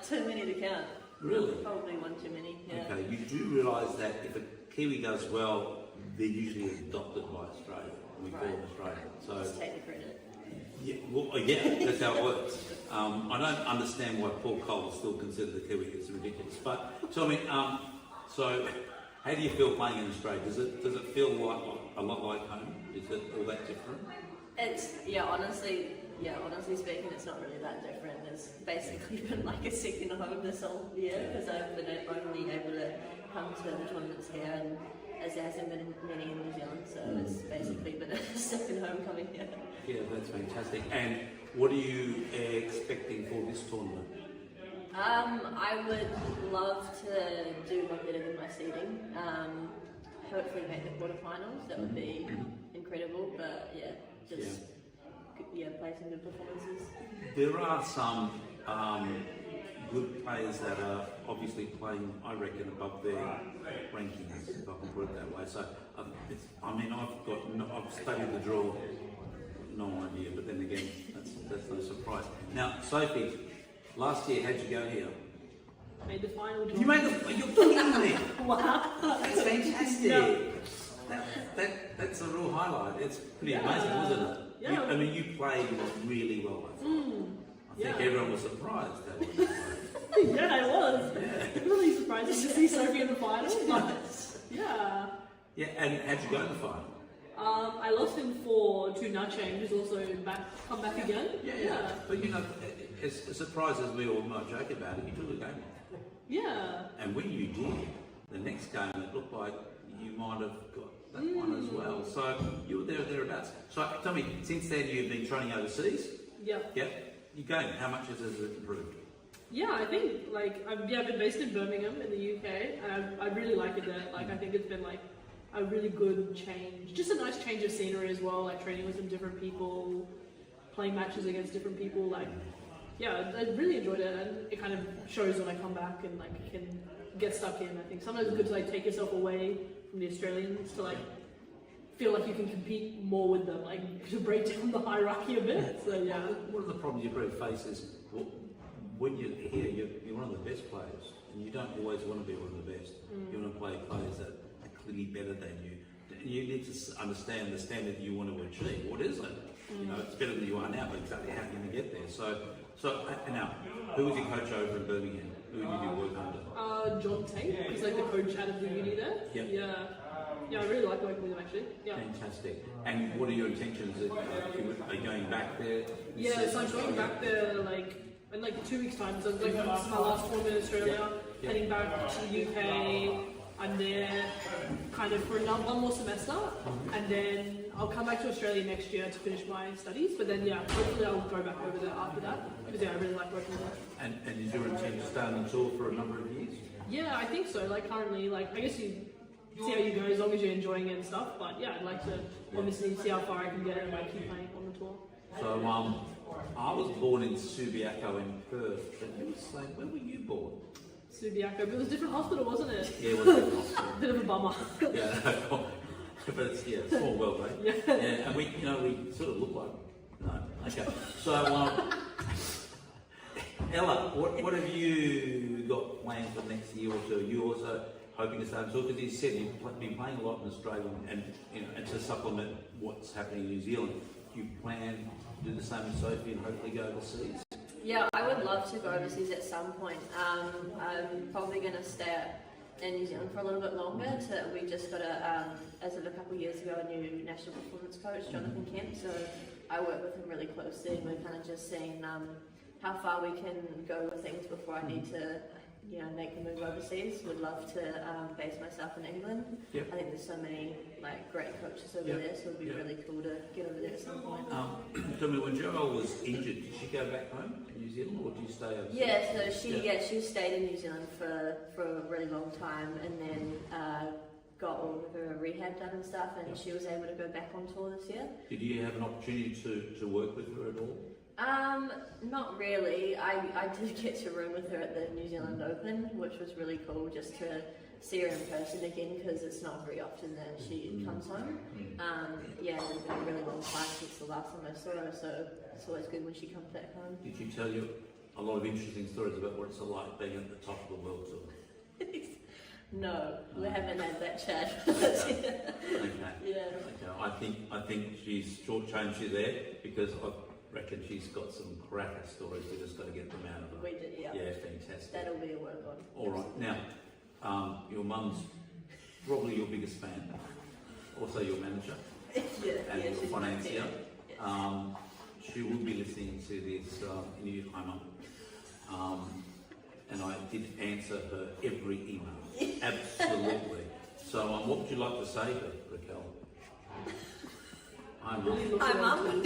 Too many to count. Really? Probably one too many. Yeah. Okay, you do realise that if a Kiwi does well, they're usually adopted by Australia. We call them Australian. So, Just take the credit. yeah, well, yeah, that's how it works. I don't understand why Paul Cole is still considered a Kiwi. It's ridiculous. But so I mean, so how do you feel playing in Australia? Does it feel like a lot like home? Is it all that different? It's honestly speaking, it's not really that different. It's basically been like a second home this whole year because I've been only able to come to the tournaments here, and as there hasn't been many in New Zealand, so it's basically been a second home coming here. Yeah, that's fantastic. And what are you expecting for this tournament? I would love to do a lot better than my seeding. Hopefully make the quarterfinals. That would be incredible. But yeah, just play some good performances. There are some good players that are obviously playing, I reckon, above their rankings, if I can put it that way. So, I've studied the draw, no idea, but then again, that's no surprise. Now, Sophie, last year, how'd you go here? Made the final. You made the. You're kidding me! Wow. That's fantastic. Yeah. That's a real highlight. It's pretty Yeah. amazing, wasn't it? Yeah. You played really well. I think Yeah. everyone was surprised that way. Yeah, I was. Really surprising to see Sophie in the final. But yeah. Yeah, and how'd you go in the final? I lost him to Lojayn, who's also come back again. Yeah. But as surprised as we all might joke about it, you took the game off. Yeah. And when you did, the next game it looked like you might have got that one as well. So you were there or thereabouts. So tell me, since then you've been training overseas? Yeah. Yeah. You going, how much has it improved? Yeah, I think I've been based in Birmingham in the UK, and I really like it there. I think it's been a really good change, just a nice change of scenery as well. Training with some different people, playing matches against different people. I really enjoyed it, and it kind of shows when I come back and can get stuck in. I think sometimes it's good to take yourself away from the Australians to feel like you can compete more with them, to break down the hierarchy a bit. So yeah. One of the problems you probably face is when you're here, you're one of the best players, and you don't always want to be one of the best. You want to play players that are clearly better than you. You need to understand the standard you want to achieve. What is it? It's better than you are now, but exactly how can you get there? So now, who was your coach over in Birmingham? Who did you work under? John Tate, he's the coach out of the uni there. Yep. Yeah, I really like working with him actually. Yeah. Fantastic. And what are your intentions? Are you going back there? Yeah, so I'm going back there in 2 weeks' time. So this is my last tournament in Australia. Yeah. Heading back to the UK. I'm there kind of for one more semester, and then I'll come back to Australia next year to finish my studies. But then hopefully I'll go back over there after that because I really like working with them. And is your intent to stay on the tour for a number of years? Yeah, I think so. Currently, I guess you see how you go as long as you're enjoying it and stuff. But yeah, I'd like to obviously see how far I can get and keep playing on the tour. So I was born in Subiaco in Perth, but you were saying, when were you born? Subiaco, but it was a different hospital, wasn't it? Yeah, it was a hospital. Bit of a bummer. Yeah, but it's small world, eh? Yeah. And we sort of look like no. Okay, so Ella, what have you got planned for next year or two? You also hoping to start tour because you said you've been playing a lot in Australia, and and to supplement what's happening in New Zealand, you plan to do the same as Sophie and hopefully go overseas. Yeah, I would love to go overseas at some point. I'm probably going to stay in New Zealand for a little bit longer. We just got as of a couple of years ago, a new national performance coach, Jonathan Kemp. So I work with him really closely, and we're kind of just seeing how far we can go with things before I need to, make the move overseas. Would love to base myself in England. Yep. I think there's so many great coaches over Yep. there, so it'd be Yep. really cool to get over there at some point. Tell me, when Joelle was injured, did she go back home to New Zealand, or did you stay overseas? Yeah, so she stayed in New Zealand for a really long time, and then got all of her rehab done and stuff, and she was able to go back on tour this year. Did you have an opportunity to work with her at all? Not really. I did get to room with her at the New Zealand Open, which was really cool just to see her in person again, because it's not very often that she comes home. It's been a really long time since the last time I saw her, so it's always good when she comes back home. Did she tell you a lot of interesting stories about what it's like being at the top of the world tour? No, we haven't had that chat. Okay. Yeah. Okay. I think she's shortchanged you there, because I reckon she's got some cracker stories. We just got to get them out of her. We did, yeah. Yeah, fantastic. That'll be a work on. All right. Now, your mum's probably your biggest fan, also your manager and your she's financier. Yeah. She will be listening to this in hi mum. And I did answer her every email. Absolutely. So what would you like to say to Raquel? Hi mum. Hi, Mum.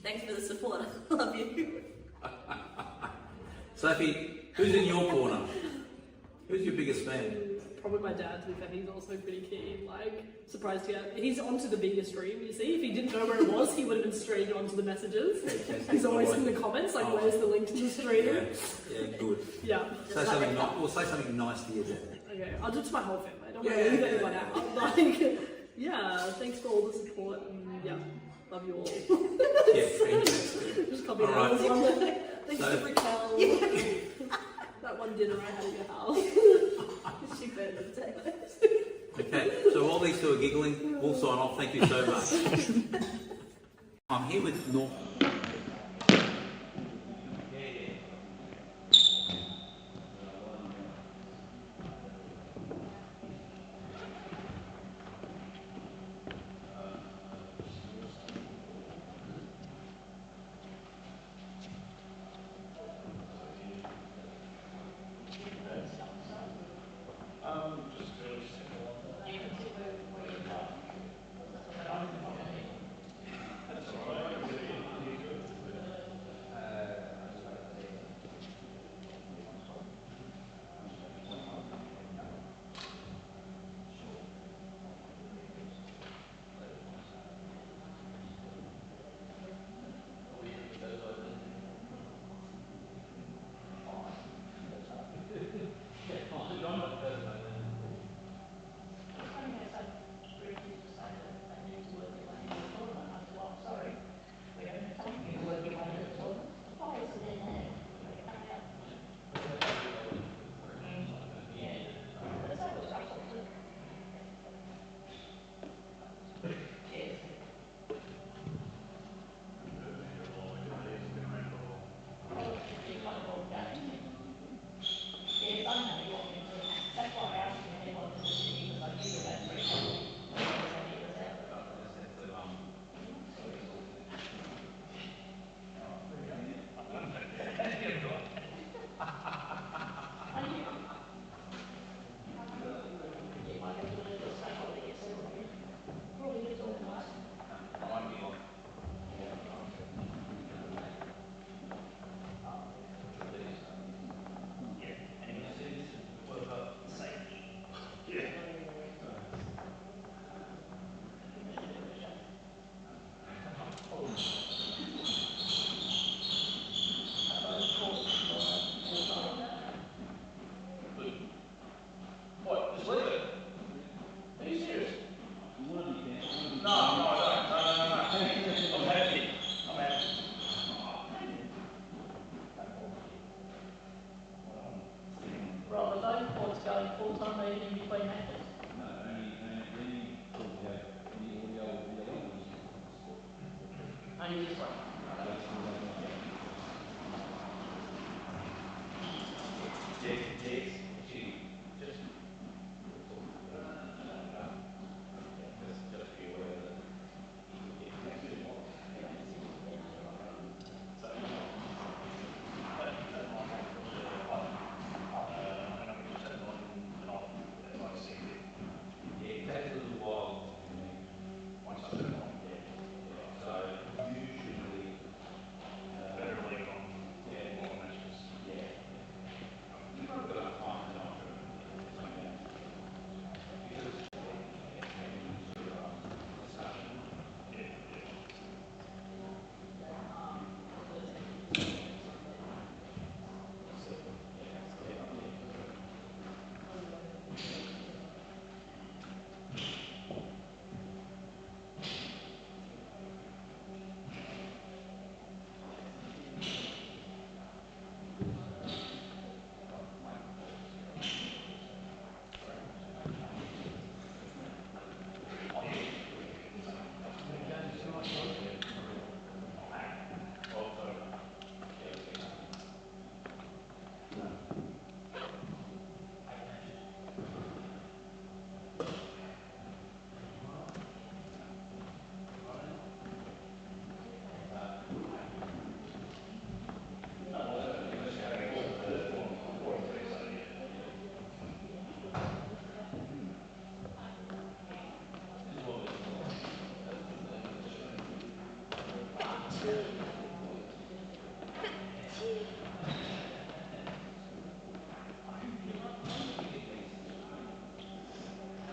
Thanks for the support. I love you. Sophie, who's in your corner? Who's your biggest fan? Probably my dad, to be fair. He's also pretty keen. Surprised to get. He's onto the Bega stream, you see. If he didn't know where it was, he would have been straight onto the messages. He's always in the comments, where's the link to the stream? Yeah, good. Yeah. Say something nice. We'll say something nice to your dad. Okay, I'll do it to my whole family. I don't want to leave anyone out. Thanks for all the support. And, love you all. Yeah, fantastic. Just copy All right. that one. Thanks So- to Raquel. That one dinner I had at your house. She better take this. Okay, so while these two are giggling, we'll sign off. Thank you so much. I'm here with North.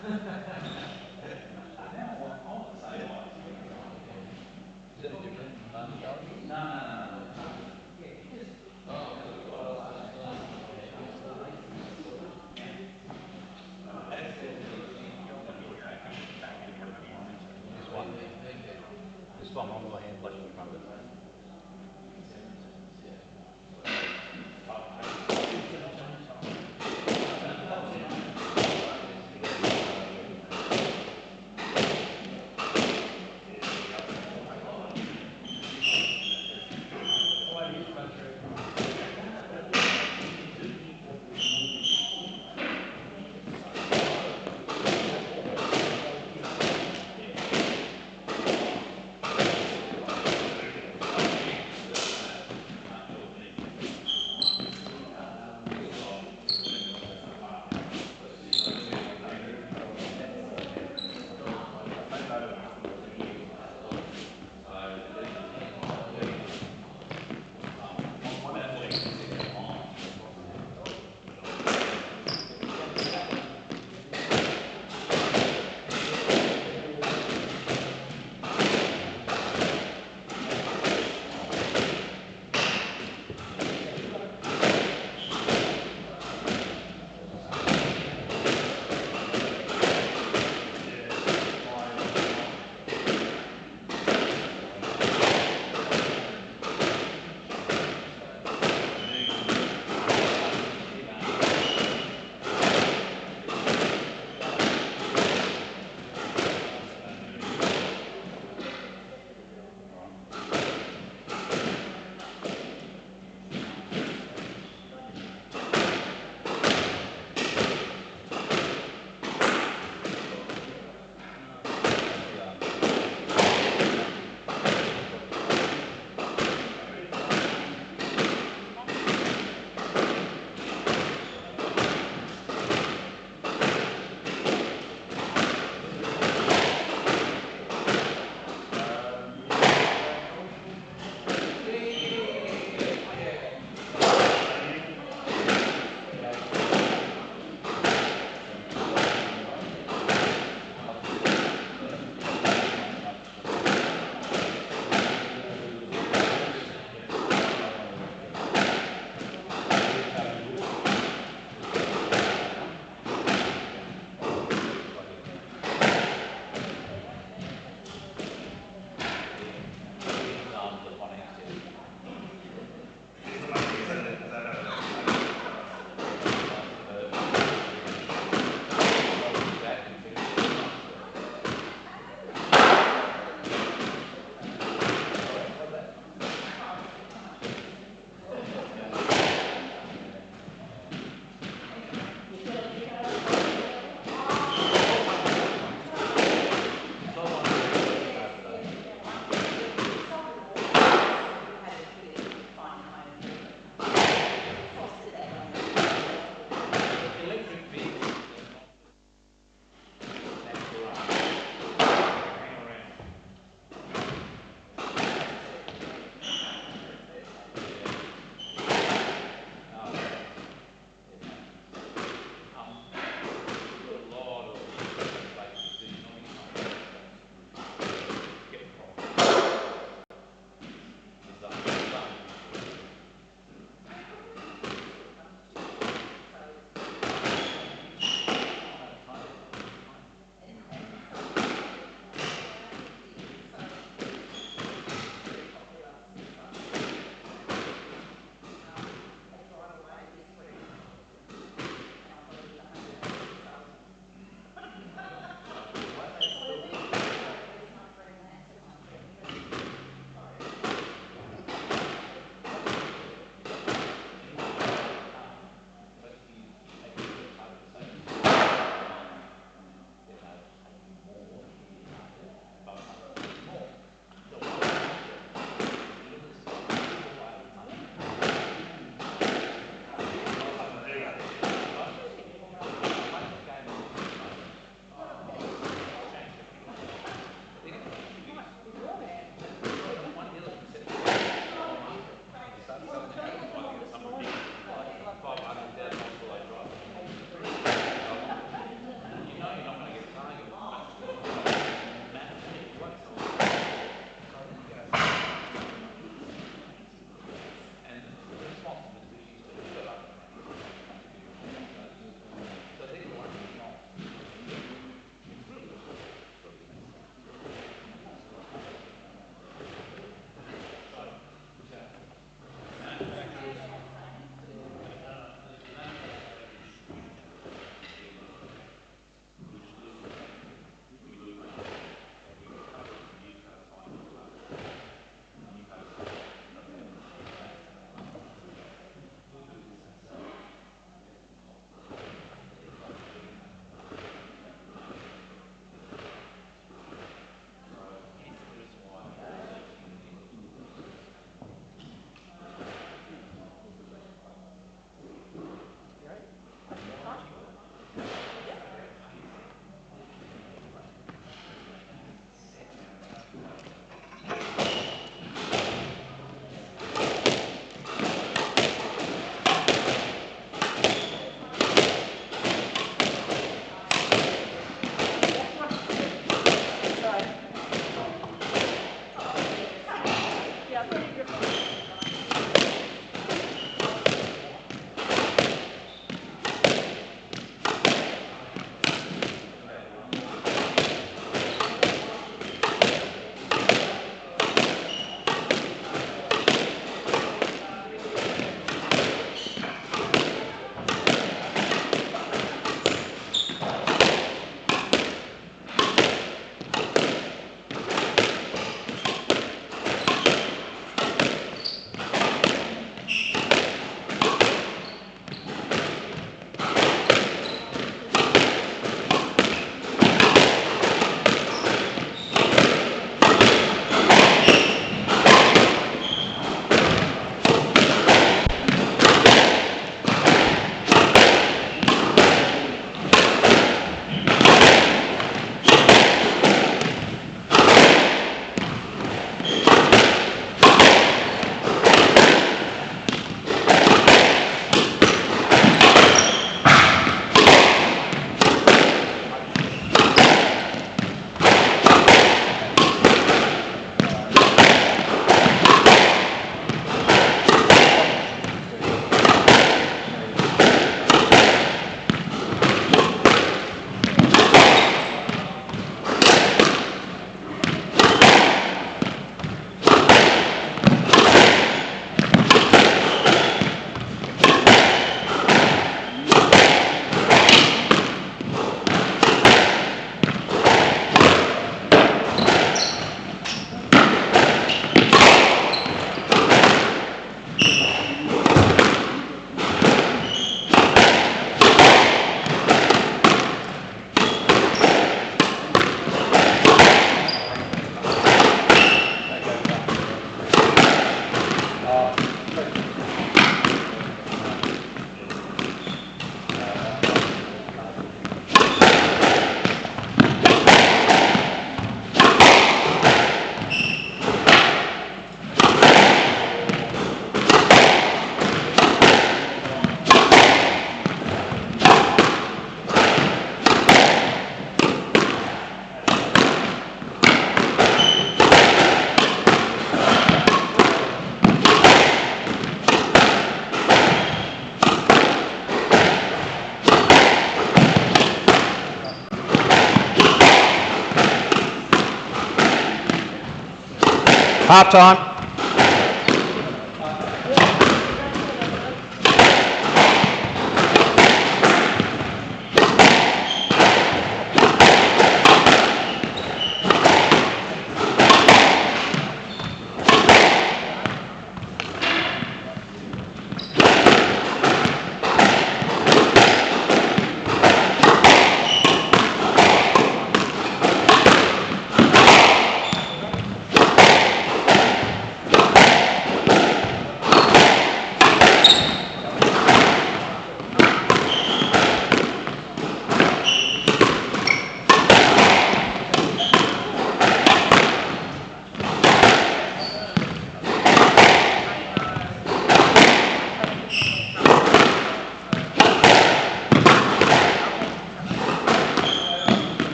This one on the hand flush in front of it. Half time.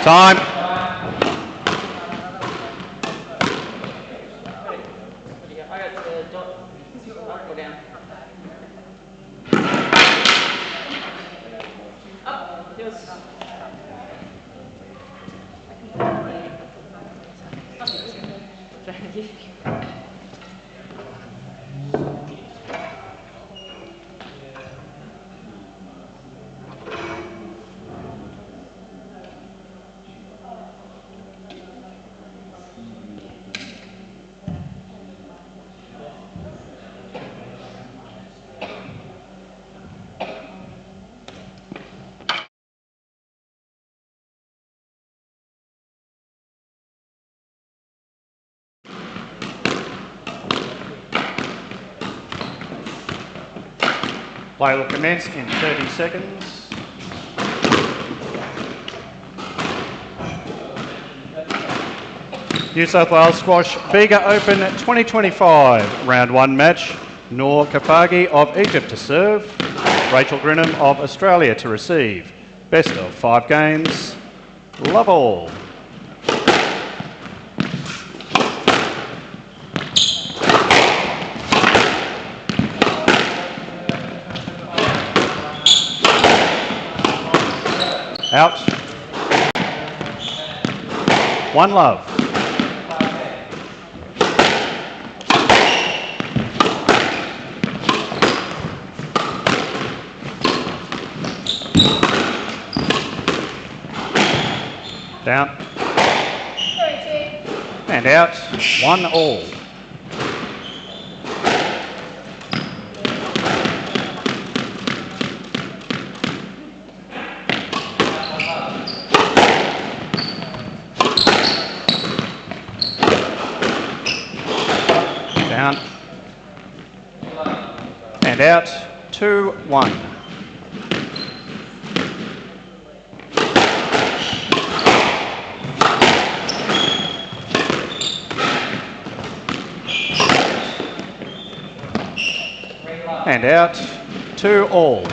Time. Play will commence in 30 seconds. New South Wales Squash Bega Open 2025 Round 1 match. Noor Kafagy of Egypt to serve. Rachel Grinham of Australia to receive. Best of 5 games. Love all. Out. 1 love. Down. And out. 1 all. Down. And out. 2-1. And out. 2 all.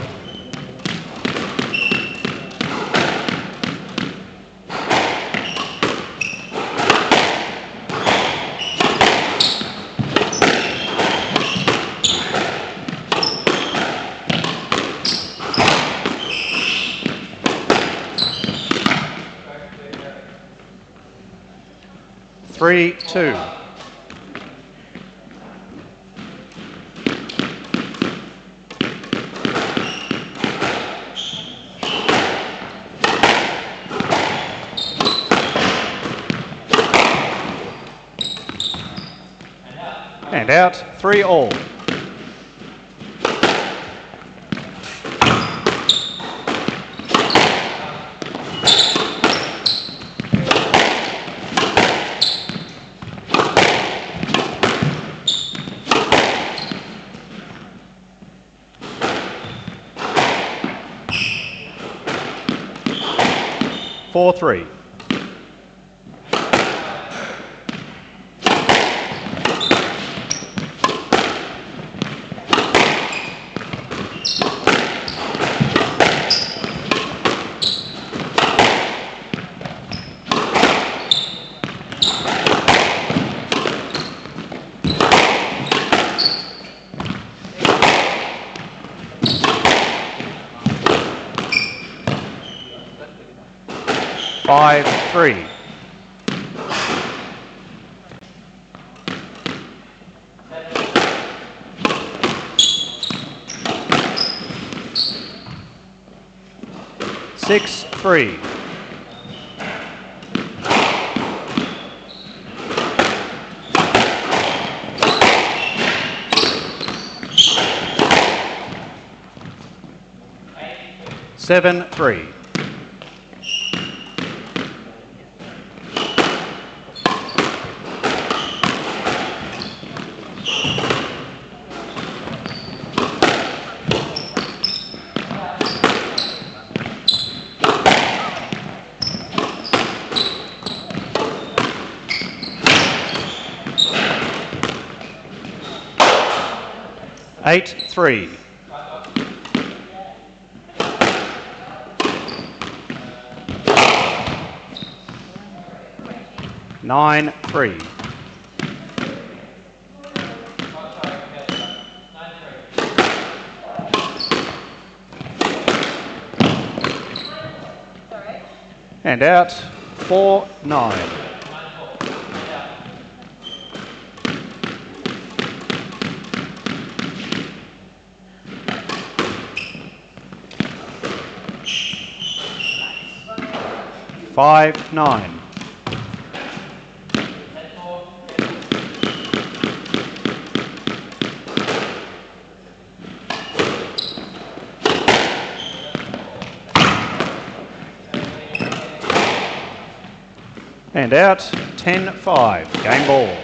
Three, 2. And out, 3 all. Four, 3. Five, 3. Six, 3. Seven, 3. Eight, 3. Nine, 3. And out, 4, 9. Five, 9. And out, 10-5, game ball.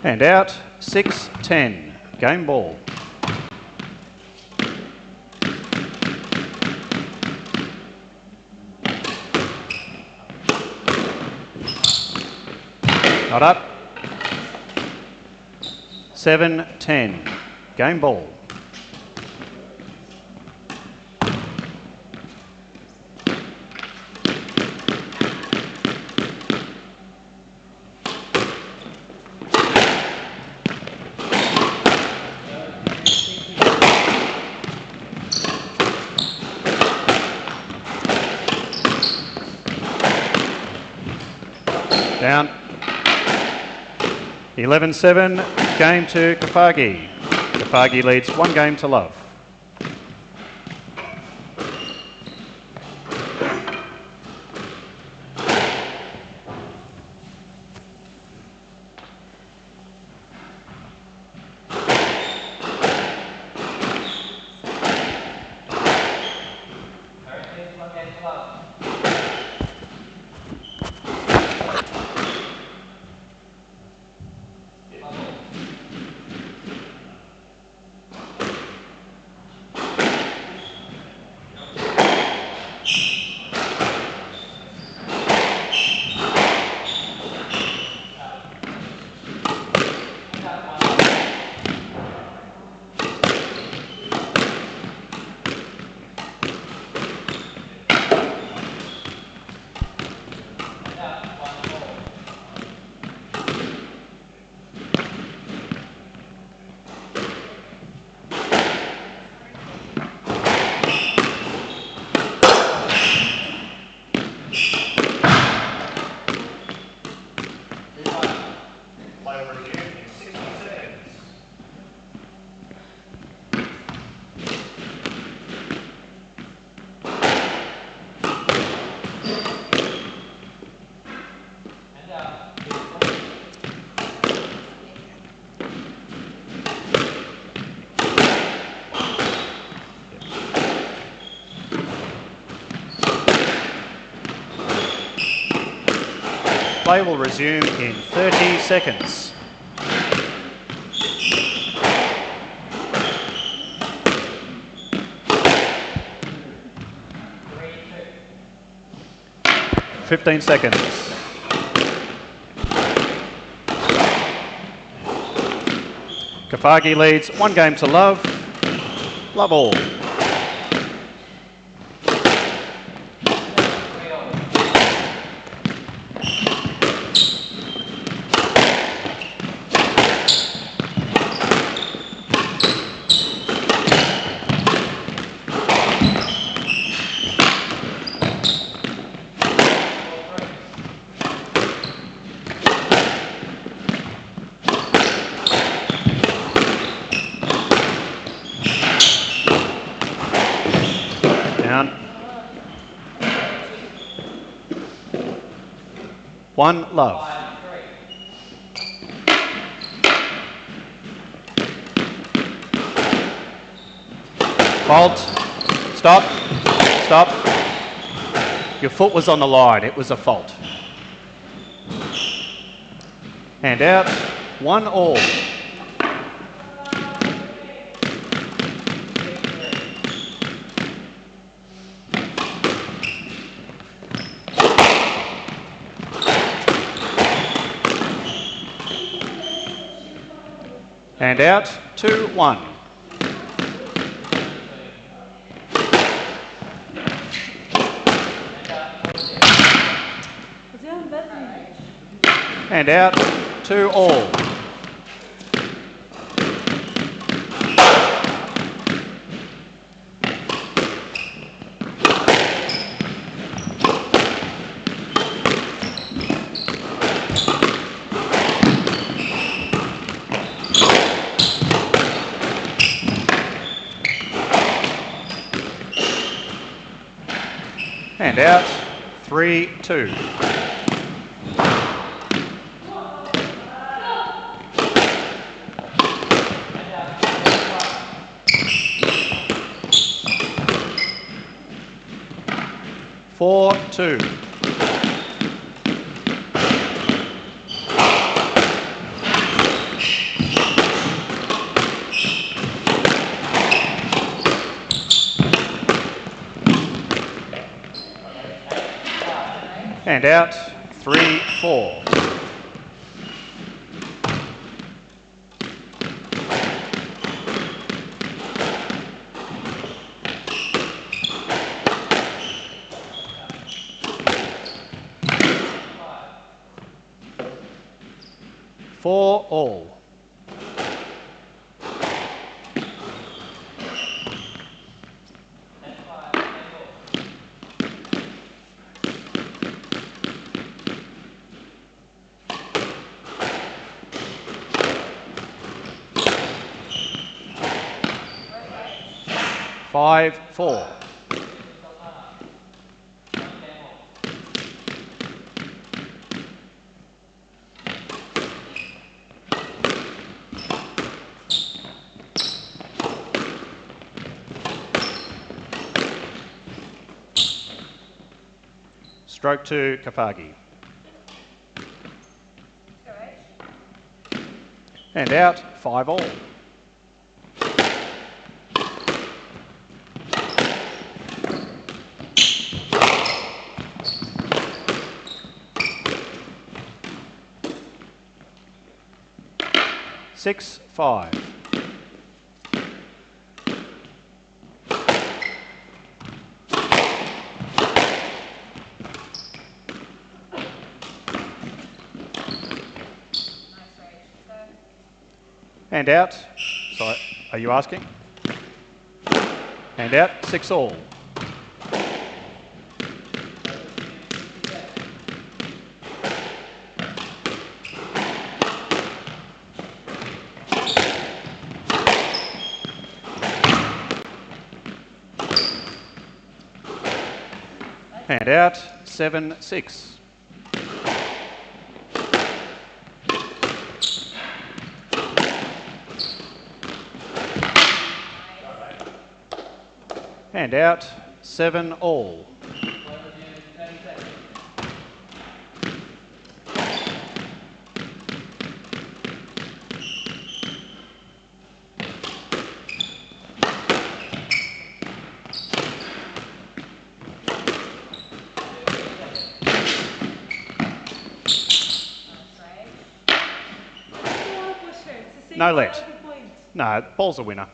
And out, 6-10, game ball. Not up. 7-10, game ball. Down. 11-7, game to Kafagy. Kafagy leads 1 game to love. Play will resume in 30 seconds. $15 seconds. Kafagy leads 1 game to love. Love all. Down. 1 love. Fault. Stop. Stop. Your foot was on the line. It was a fault. Hand out. 1 all. Hand out. 2-1. Hand out. 2 all. Hand out. 3-2. Four, 2. Hand out. 3-4. Four all. Five, 4. Stroke to Kafagy. And out, 5 all. Six, 5. Hand out. Sorry, are you asking? Hand out, 6 all. Hand out, 7, 6. Hand out, 7 all. No let. No, ball's a winner.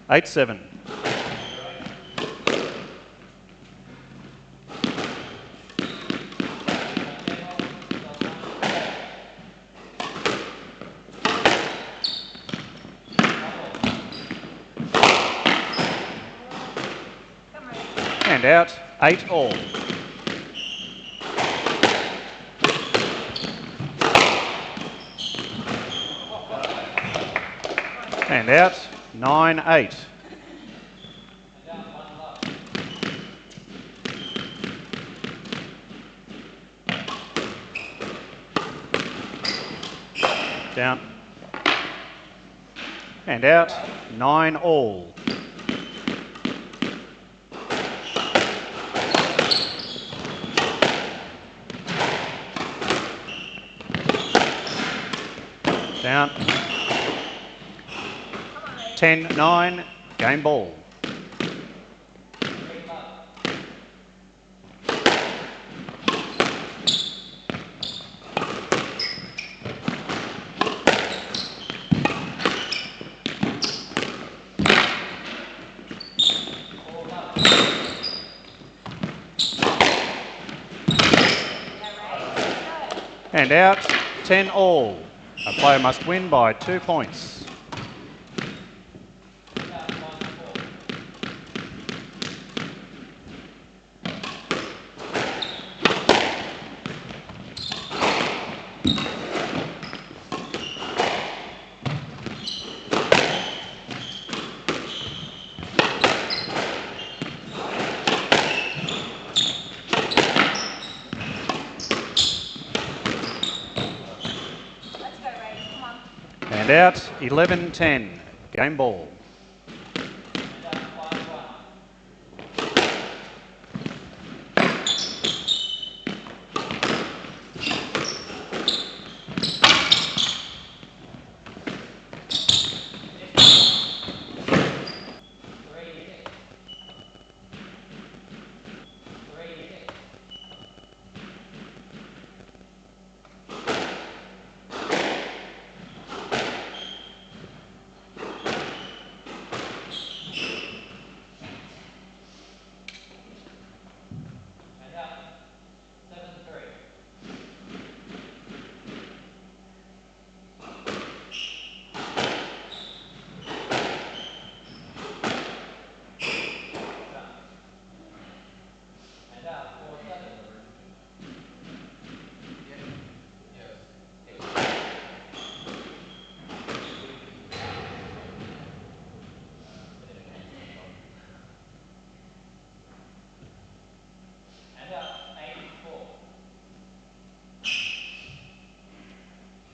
8-7. And out, 8-all. And out, 9-8. Down. And out, 9-all. Down. 10-9, game ball. And out, 10-all. A player must win by 2 points. And out, 11-10, game ball.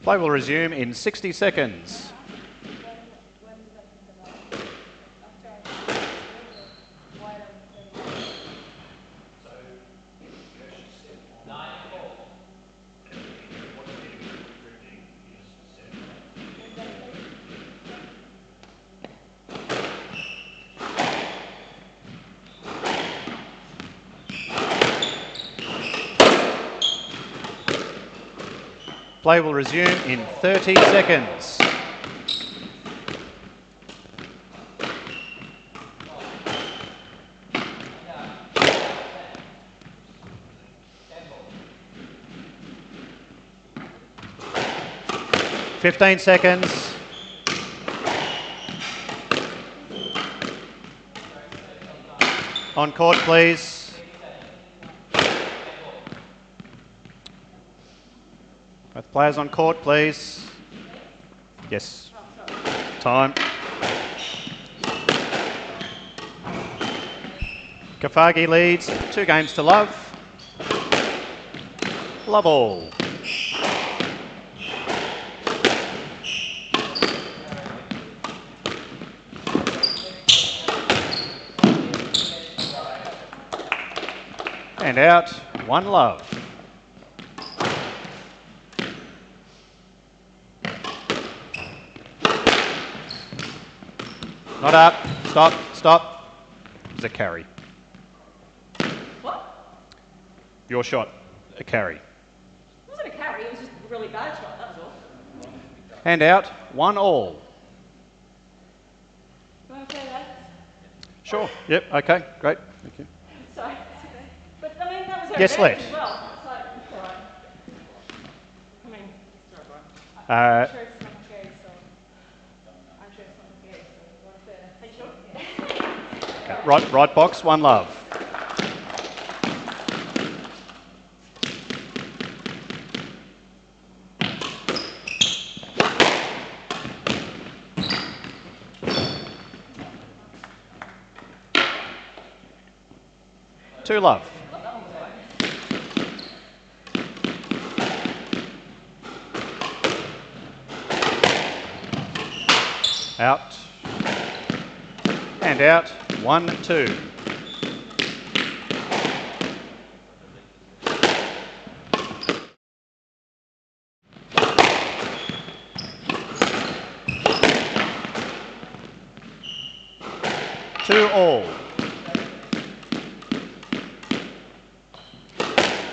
Play will resume in 60 seconds. Play will resume in 30 seconds. Fifteen seconds. On court, please. Both players on court, please. Yes. Time. Kafagy leads 2 games to love. Love all. And out, 1 love. Not up. Stop. Stop. It's a carry. What? Your shot. A carry. It wasn't a carry, it was just a really bad shot, that was all. Hand out, 1-all. Want to say that? Sure. Yep. Okay. Great. Thank you. Sorry. But I mean, that was her Yes, advantage Les. as well. It's like, it's all right. I mean, Uh, I'm sure it's not okay, so. I'm sure it's not okay, so. Are you sure? right box, one love. Two love. Out. And out. 1-2. Two all.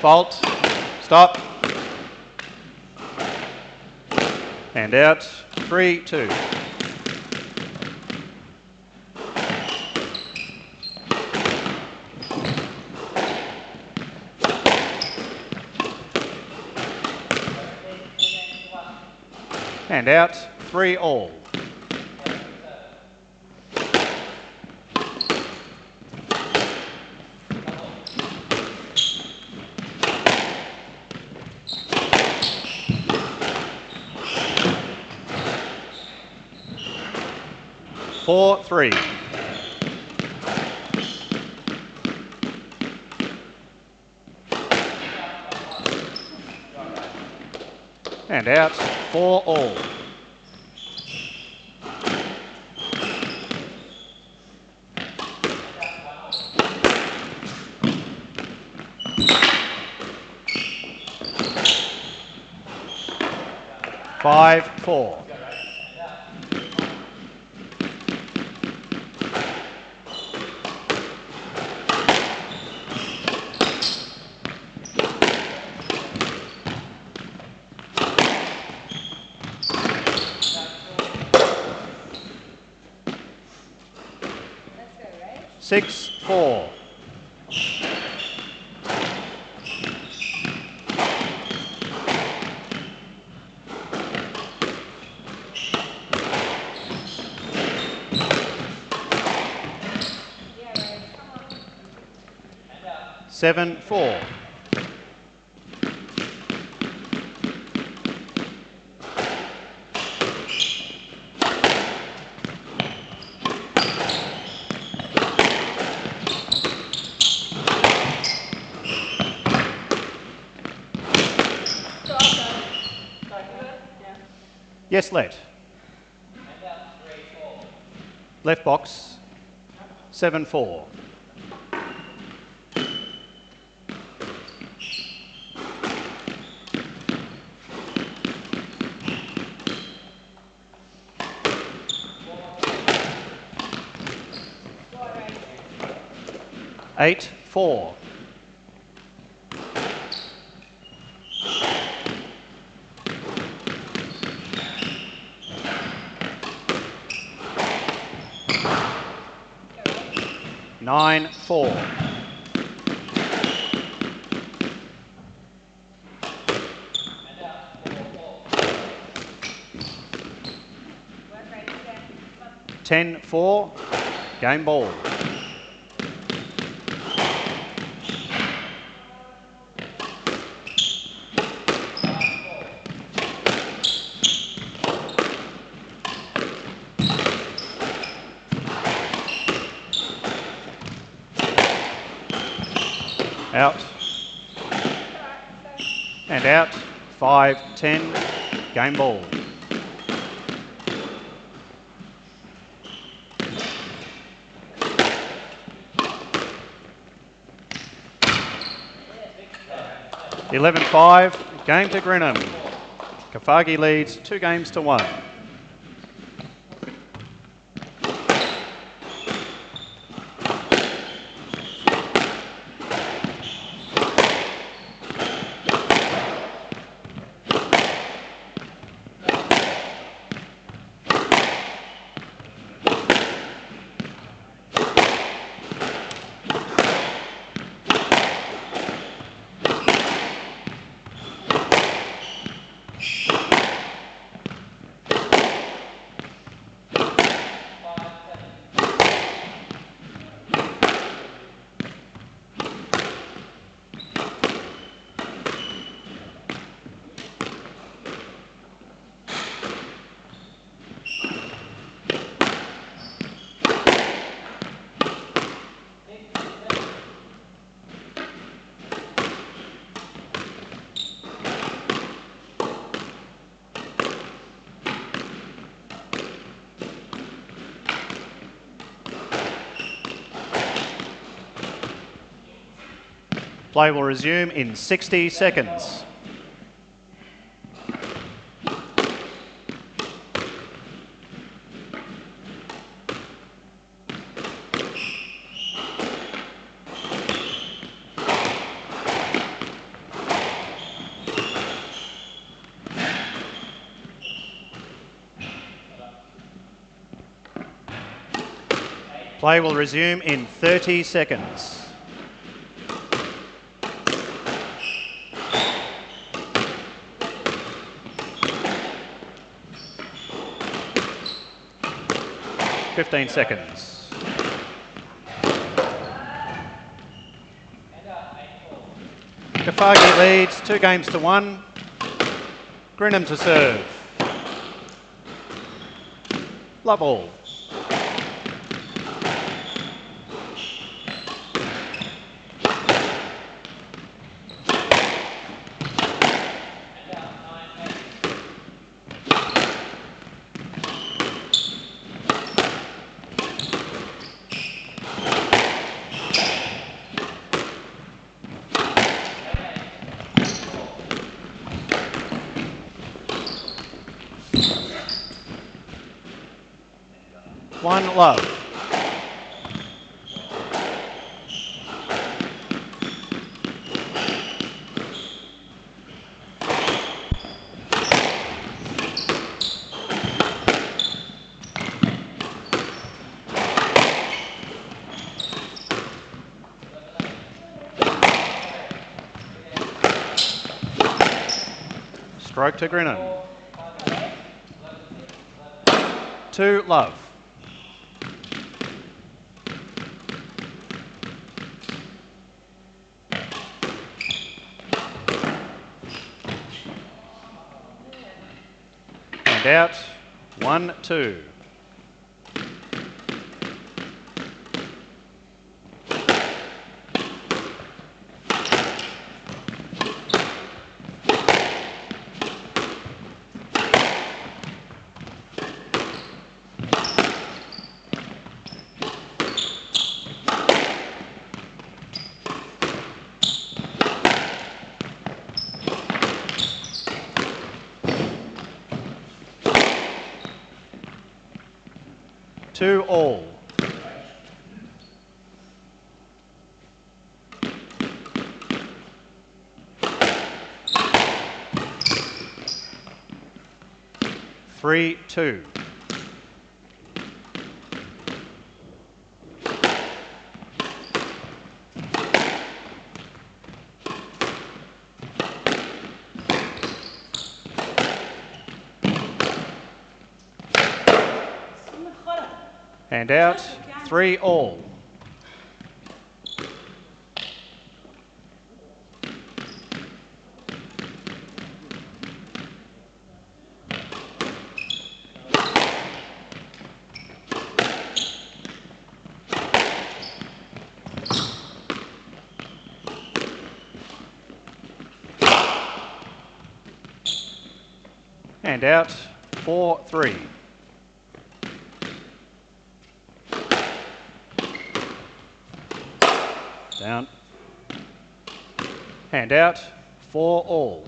Fault. Stop. And out. 3-2. And out. 3-all. Four, 3. And out, 4-all. Five, 4. Let's go, right? 6-4. Yeah, right. Come on. 7-4. Yes, let. Left box, 7-4. Eight, 4. Nine, 4. Work right again. Come on. 10-4. Game ball. Out. And out. 5-10. Game ball. (11-5). Game to Grinham. Kafagy leads 2-1. Play will resume in 60 seconds. Play will resume in 30 seconds. Fifteen seconds. Kafagy leads 2-1. Grinham to serve. Love all. One love. Stroke to Grinham. 2 love. And out. 1-2. Two all. Three, 2. And out, 3 all. And out, 4-3. Down. Hand out, 4 all.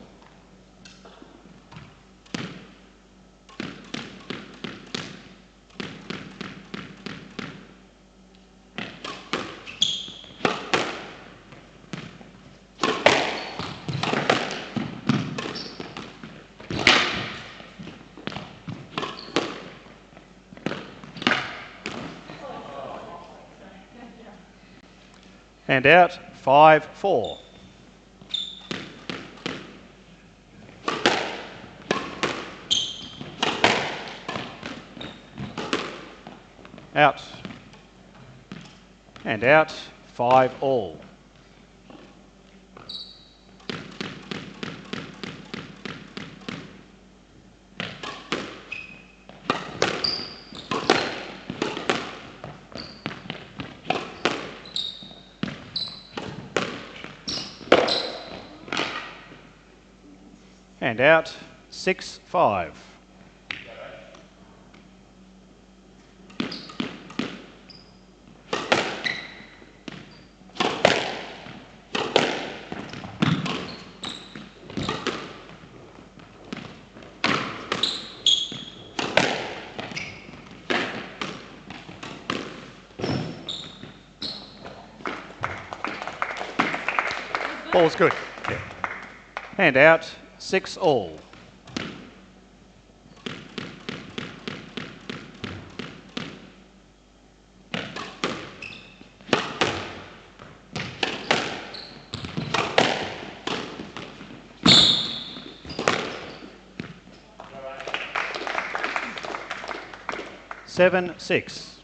Hand out, 5-4. Out. And out, 5 all. And out, 6-5. Ball's good. Yeah. Hand out, 6 all. Seven, 6.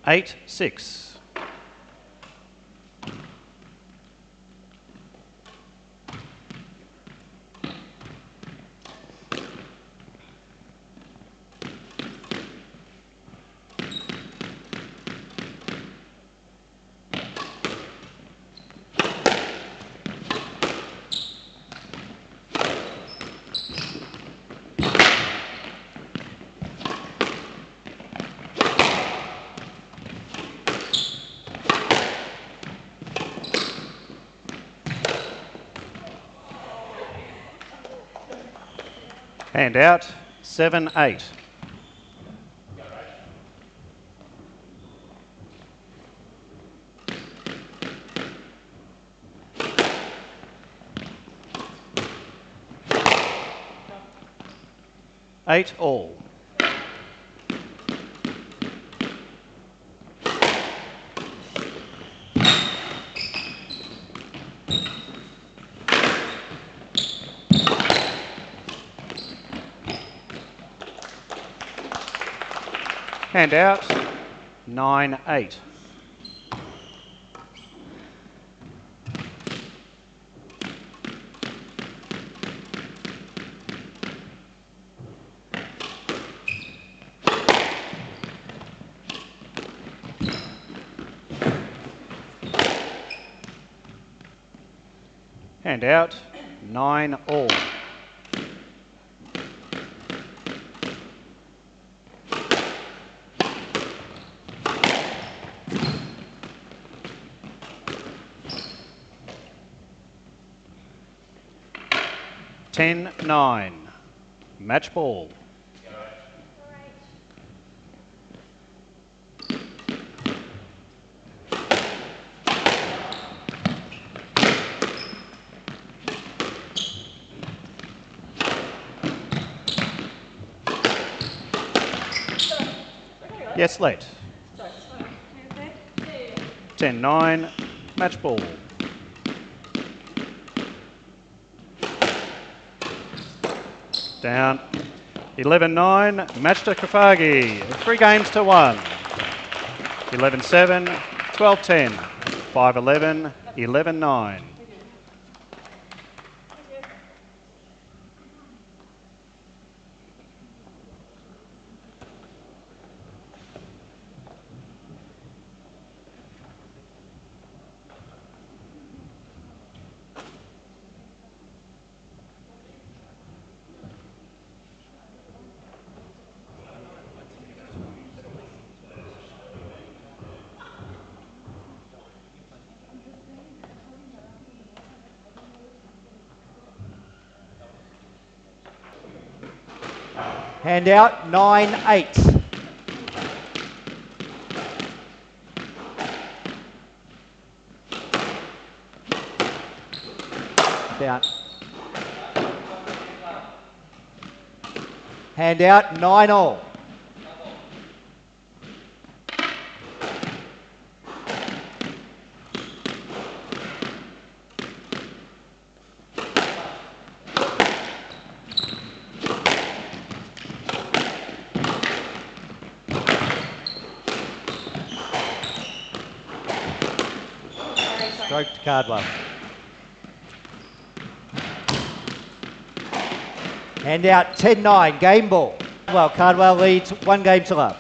Eight, 6. Hand out, 7, 8. Eight all. Hand out, 9, 8. Hand out, 9 all. Ten, 9. Match ball. Yes, late. 10, 9. Match ball. Down. 11, 9. Match to Kafagy. 3 games to 1. 11, 7. 12, 10. 5, 11. 11, 9. Hand out, 9, 8. Down. Hand out, 9 all. Stroke to Cardwell. Hand out, 10, 9. Game ball. Well, Cardwell leads 1 game to love.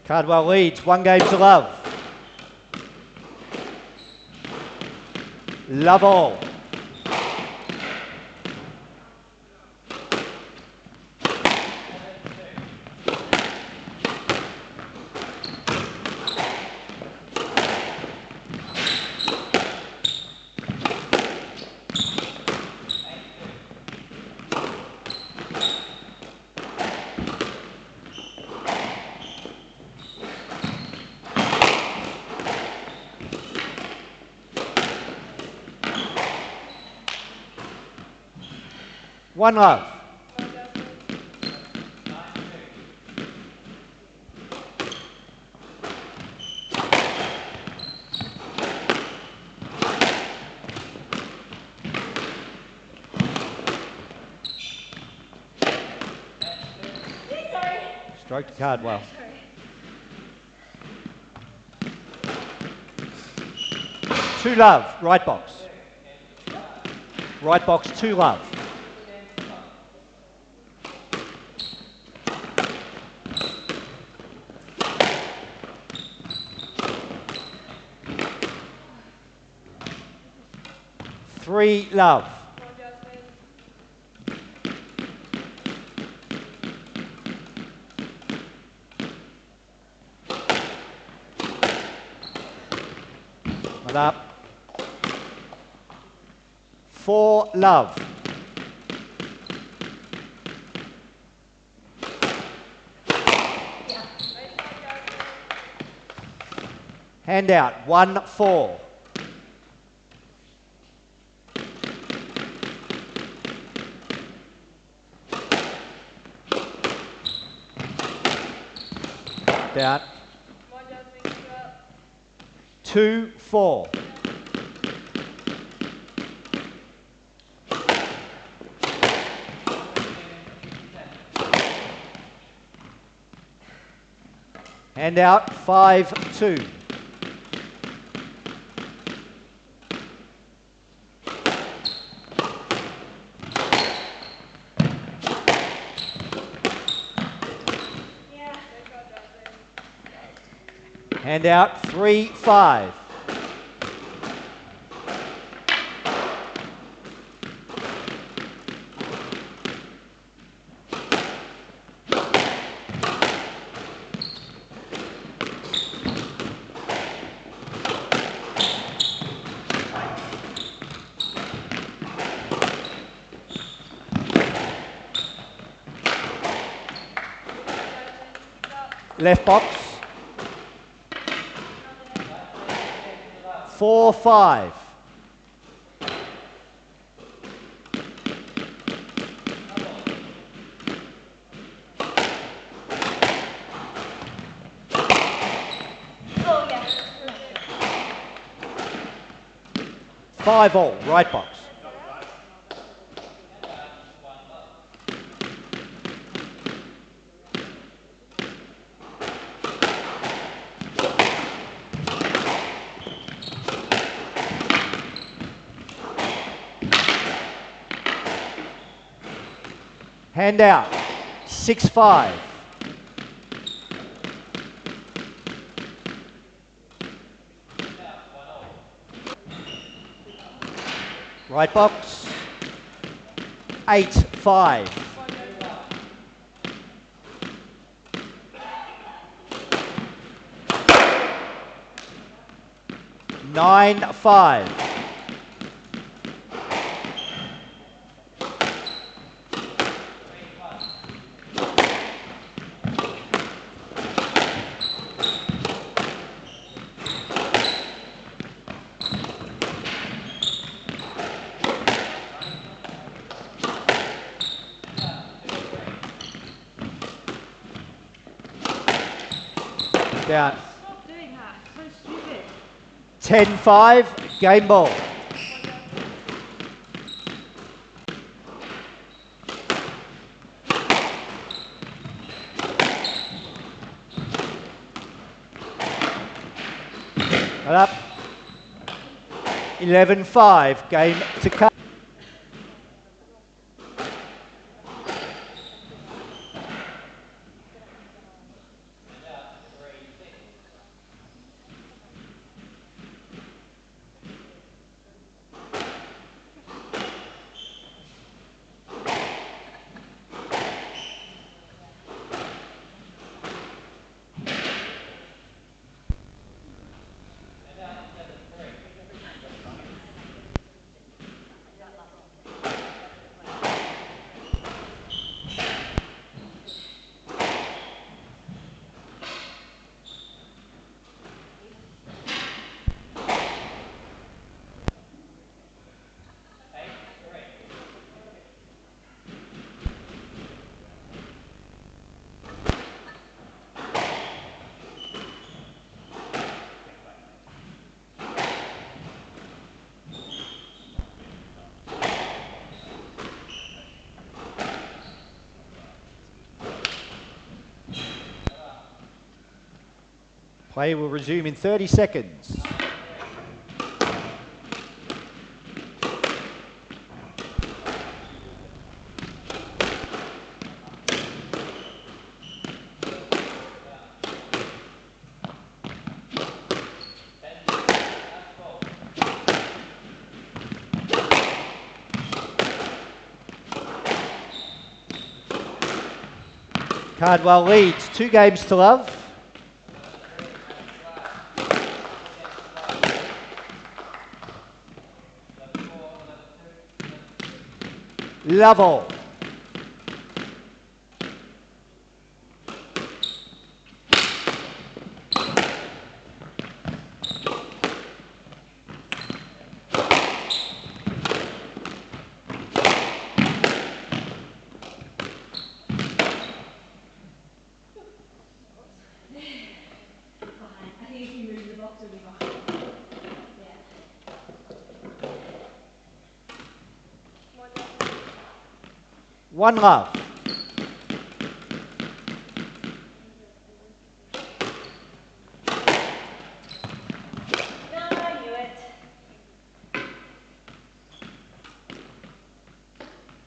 Cardwell leads 1 game to love. Love all. One love. Stroke to Cardwell. Two love, right box. Right box, 2 love. Three love. One up. 4 love. Hand out 1-4. Down. 2-4. Hand out 5-2. Hand out 3-5. Left box. 4-5. Oh, yeah. 5 all, right box. Hand out 6-5. Right box 8-5. Nine, 5. Down. Stop doing that. So stupid. 10-5, game ball. Right up. 11-5, game to cut. Play will resume in 30 seconds. Cardwell leads 2 games to love. Level. One love.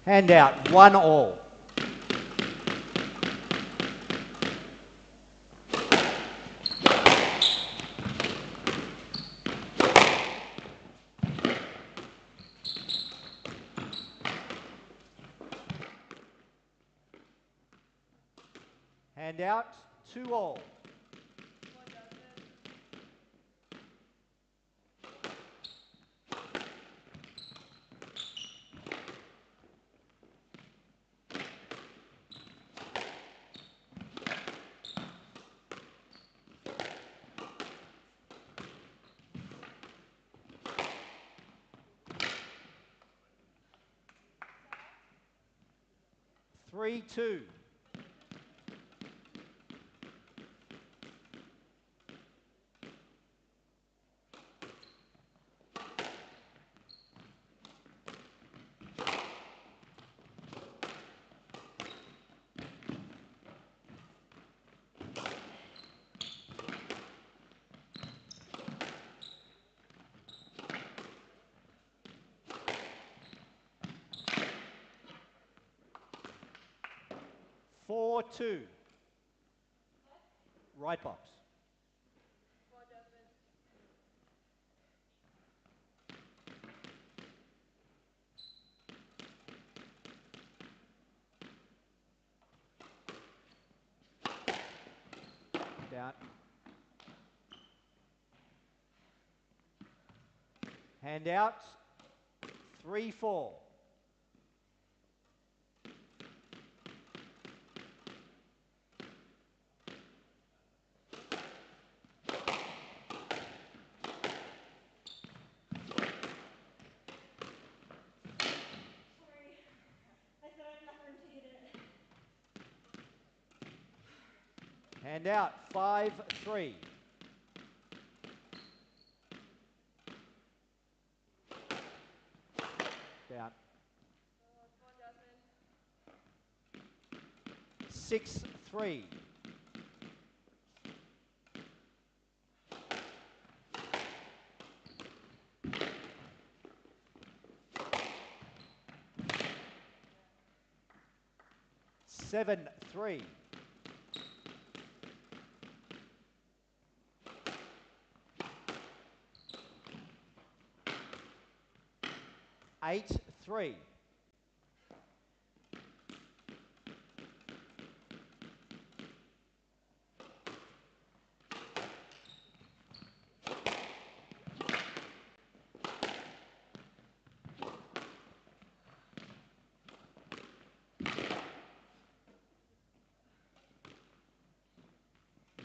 Hand out, 1 all. Hand out, 2 all. Three, 2. Four, 2. Right box. Down. Hand out. 3, 4. Hand out, 5, 3. Down. 6, 3. Seven, 3. Eight, 3.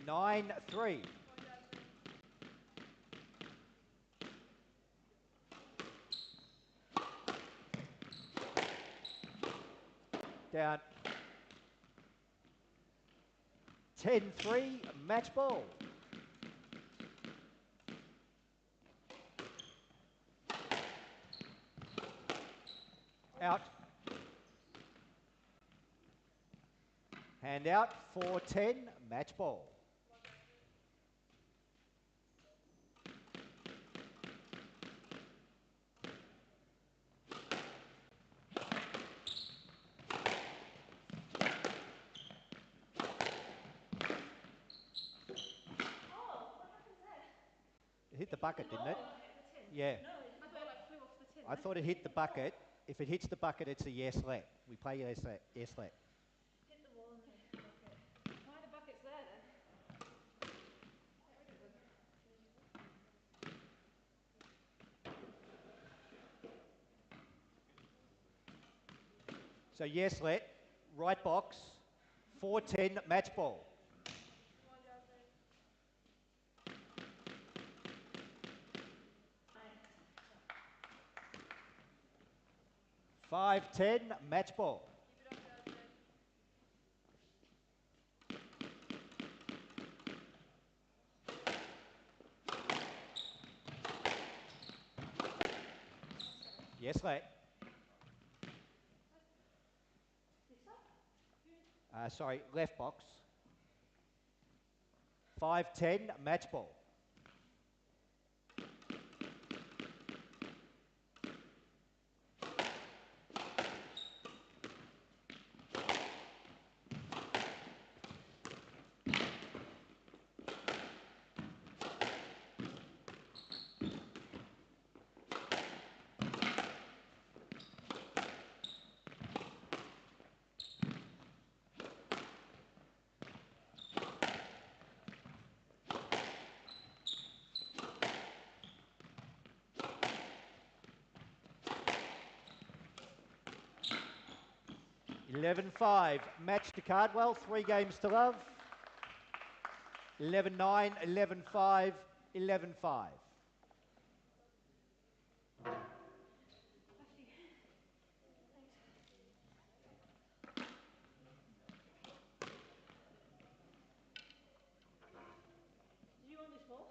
Nine, 3. Down. 10, 3. Match ball. Out. Hand out, 4, 10. Match ball. hit the bucket, didn't it? Oh, the tin. Yeah. No, I thought it like flew off the tin. I thought it hit the bucket. If it hits the bucket, it's a yes let. We play yes let. Yes let. Hit the wall and then hit the bucket. Why the bucket's there then? So yes let, right box, 4-10 match ball. 5-10 match ball. Yes let. Sorry, left box. 5-10 match ball. (11-5) match to Cardwell, 3 games to love. 11-9, 11-5, 11-5. Do you want this ball?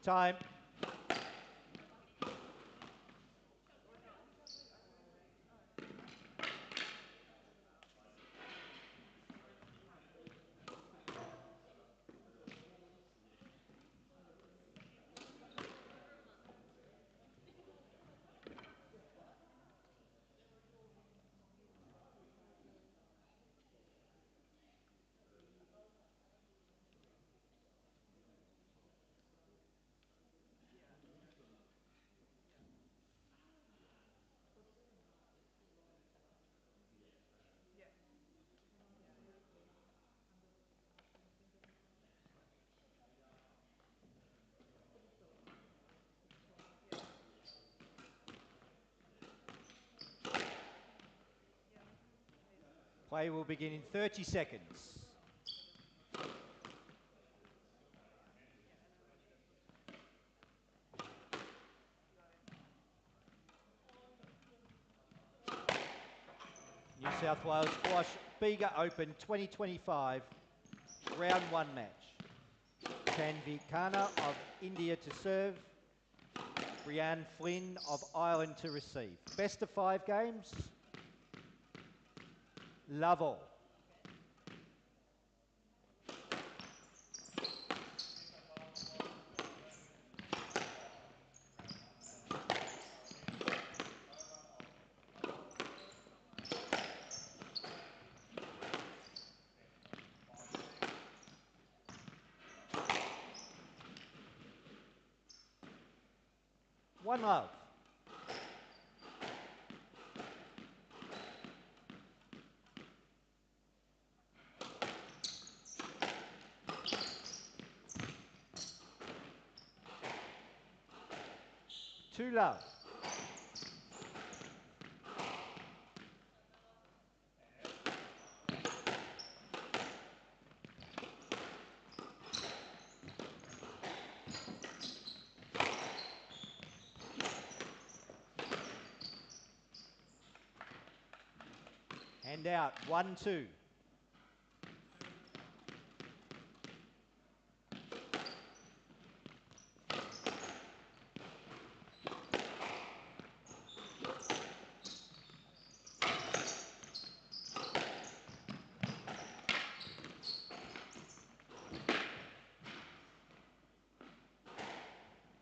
Time. Play will begin in 30 seconds. New South Wales Squash Bega Open 2025 Round 1 match. Tanvi Khanna of India to serve. Brianne Flynn of Ireland to receive. Best of 5 games. Love all. One love. Two love. Hand out, 1-2.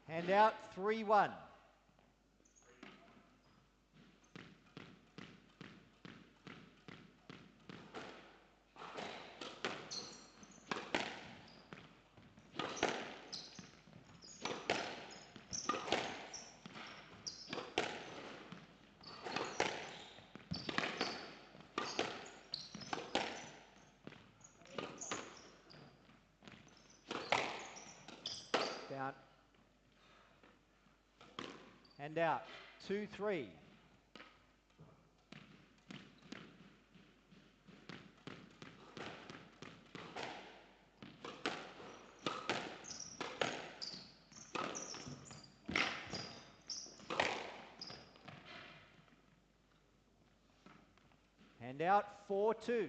Hand out, 3-1. Down. And out. 2-3. And out. 4-2.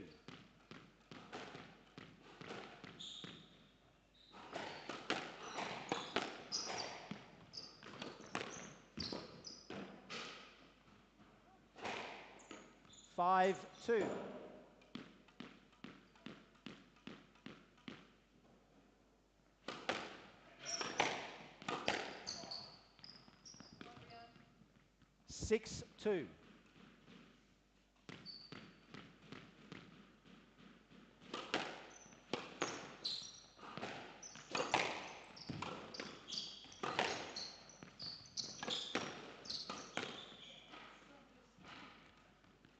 Five, 2. Six, 2.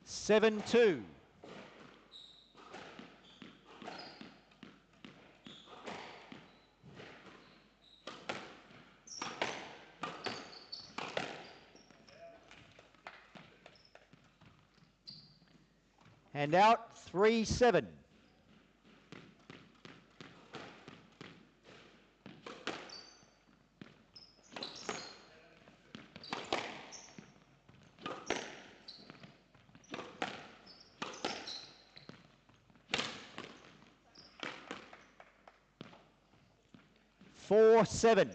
Seven, 2. And out, 3-7. Four, 7.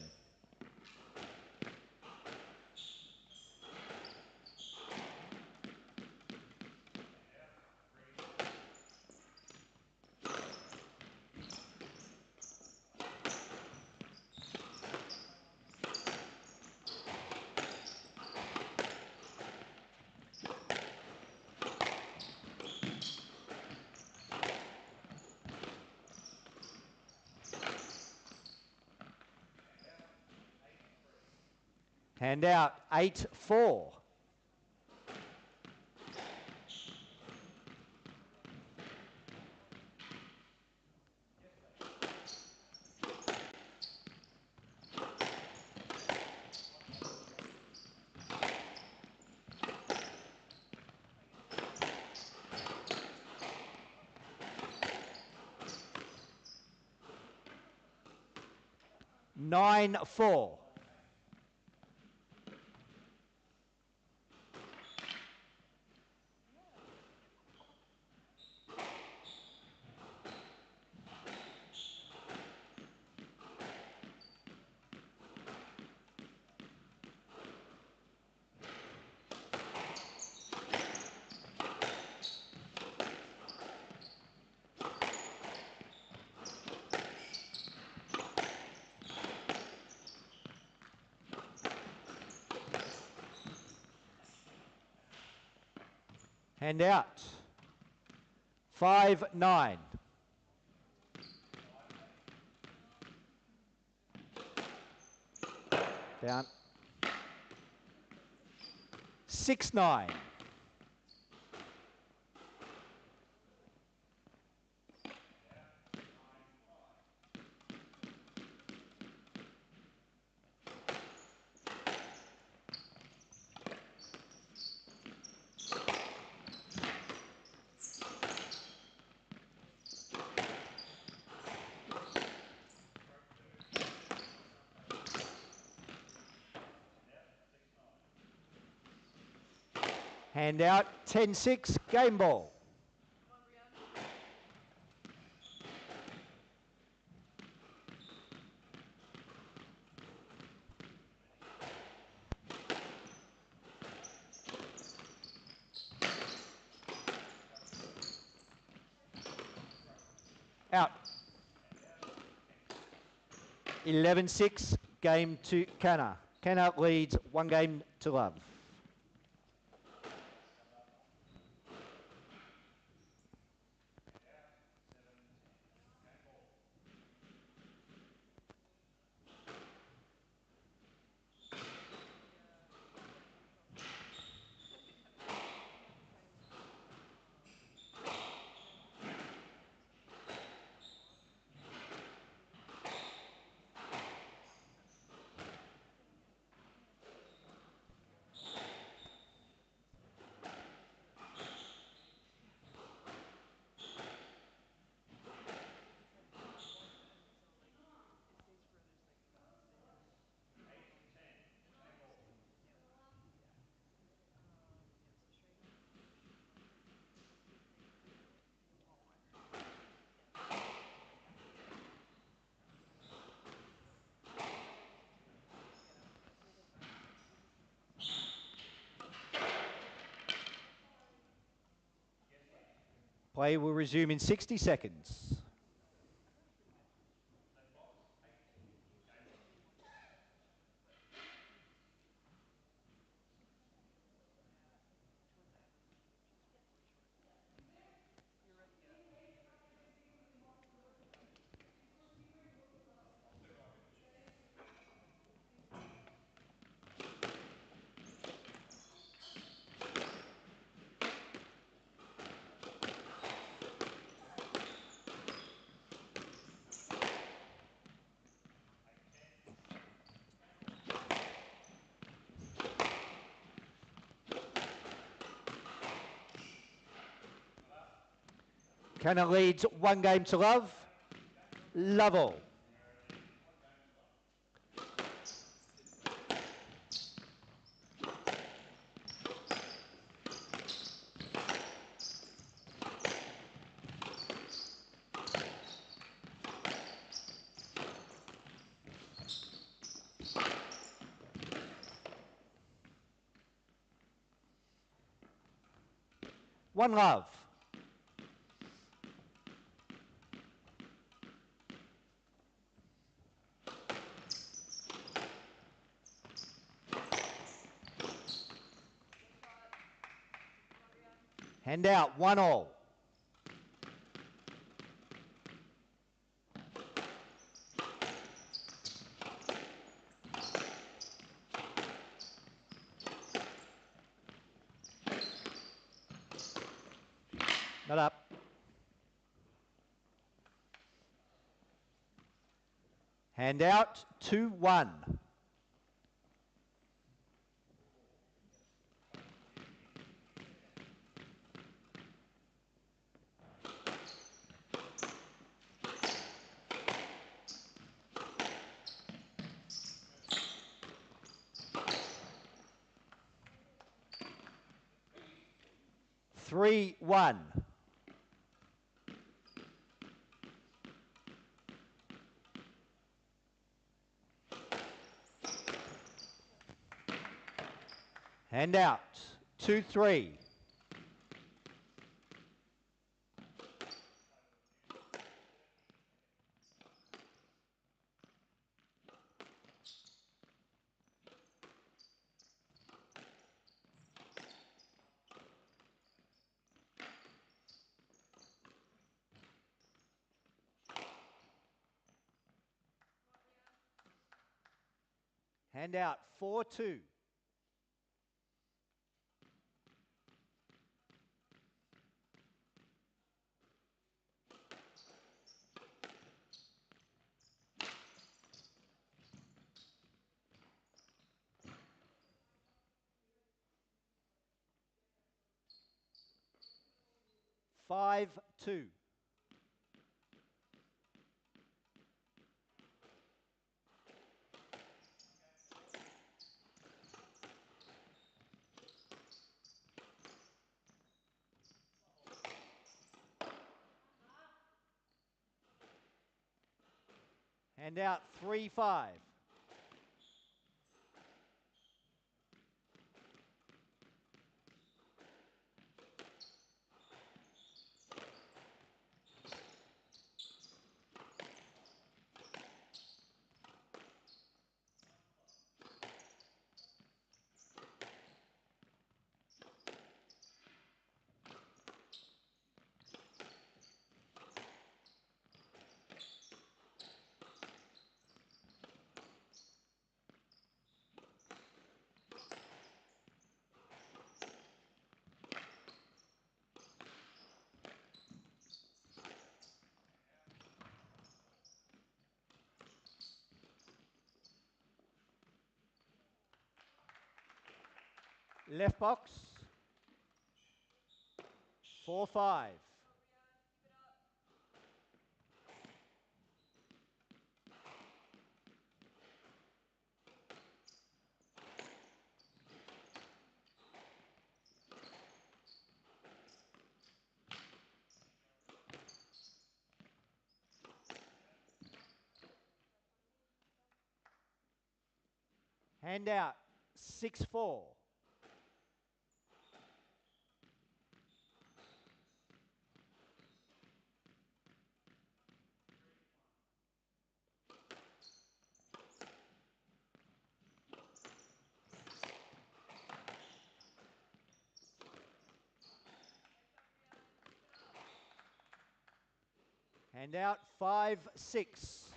Hand out 8-4. Nine, 4. Hand out 5-9. Down 6-9. Hand out 10-6. Game ball. Out. 11-6. Game to Canna. Canna leads 1-0. Play will resume in 60 seconds. Canna leads 1-0. Lovell. One love. Hand out 1-1. Not up. Hand out, 2-1. Three, 1. Hand out, 2-3. Hand out, 4-2. Five, 2. Hand out, 3-5. Left box, 4-5. Hand out, 6-4. Hand out, 5-6.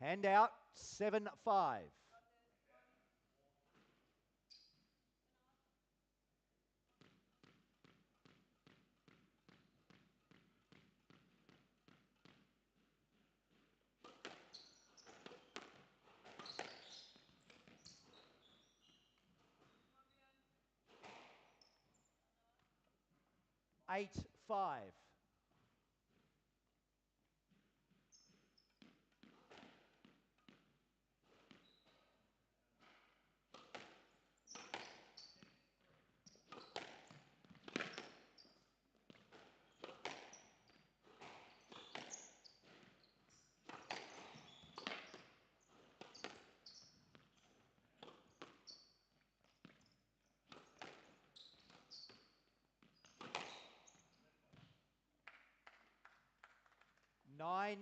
Hand out, 7-5. Eight, 5. 9-5.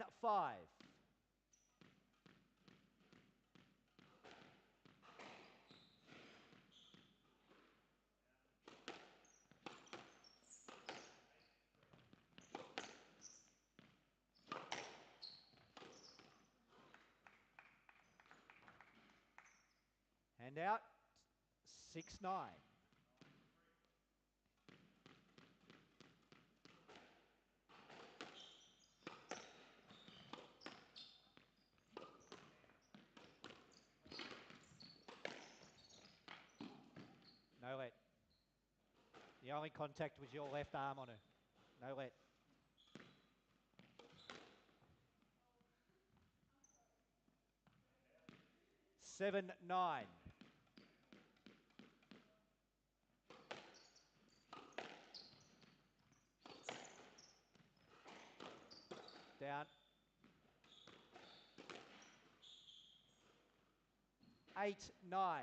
Hand out, 6-9. No let. The only contact was your left arm on her. No let. Seven, 9. Down. 8-9.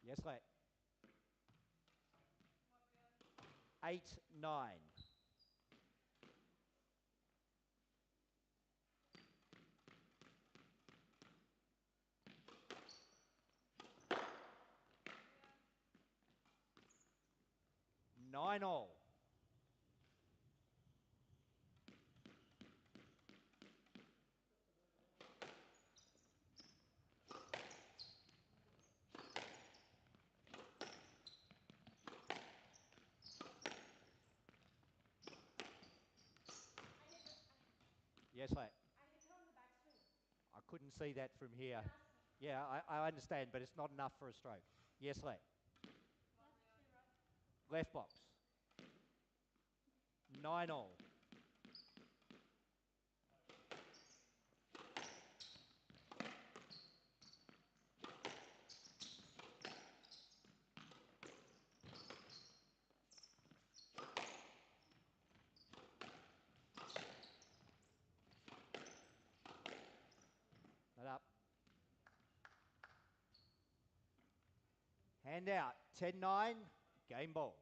Yes, let. 8-9. Nine all. Yes, let. I couldn't see that from here. Yeah, I understand, but it's not enough for a stroke. Yes, let. Left box. 9 all. That up. Hand out. 10-9. Game ball.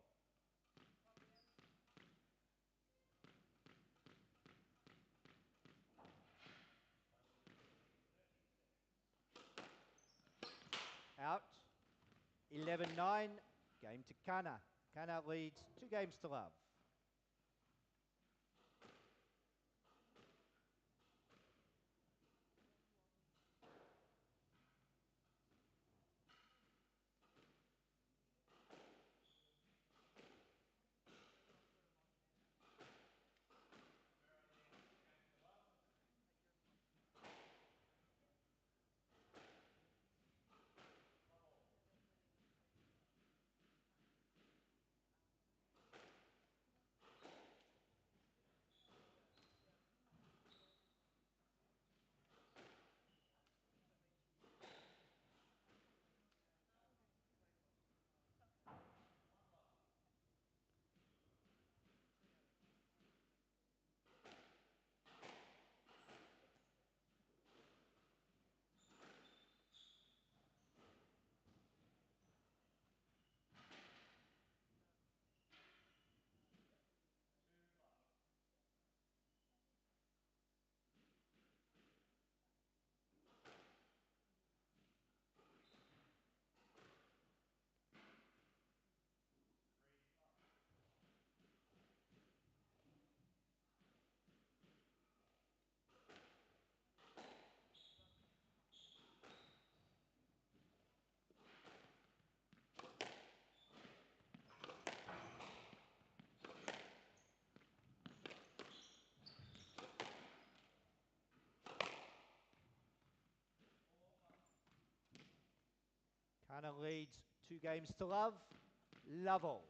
Out. 11-9. Game to Kana. Kana leads 2 games to love. Kana leads 2 games to love. Love all.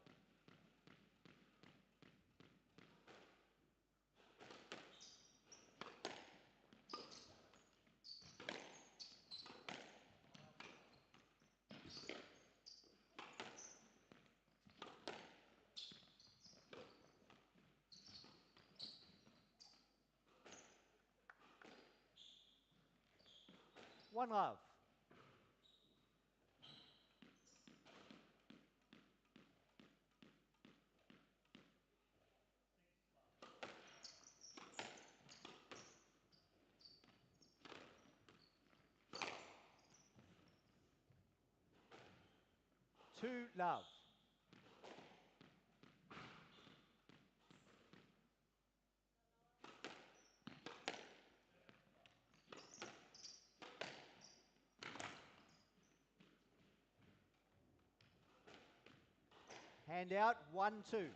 One love. Two love. Hand out, 1-2.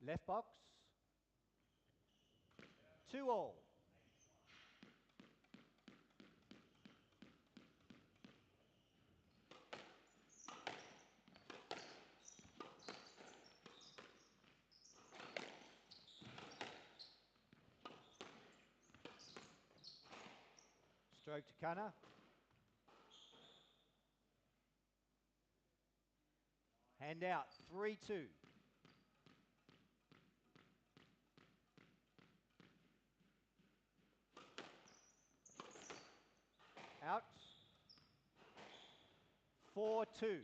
Left box. 2-all. Stroke to Cunner. Hand out, 3-2. Out. 4-2.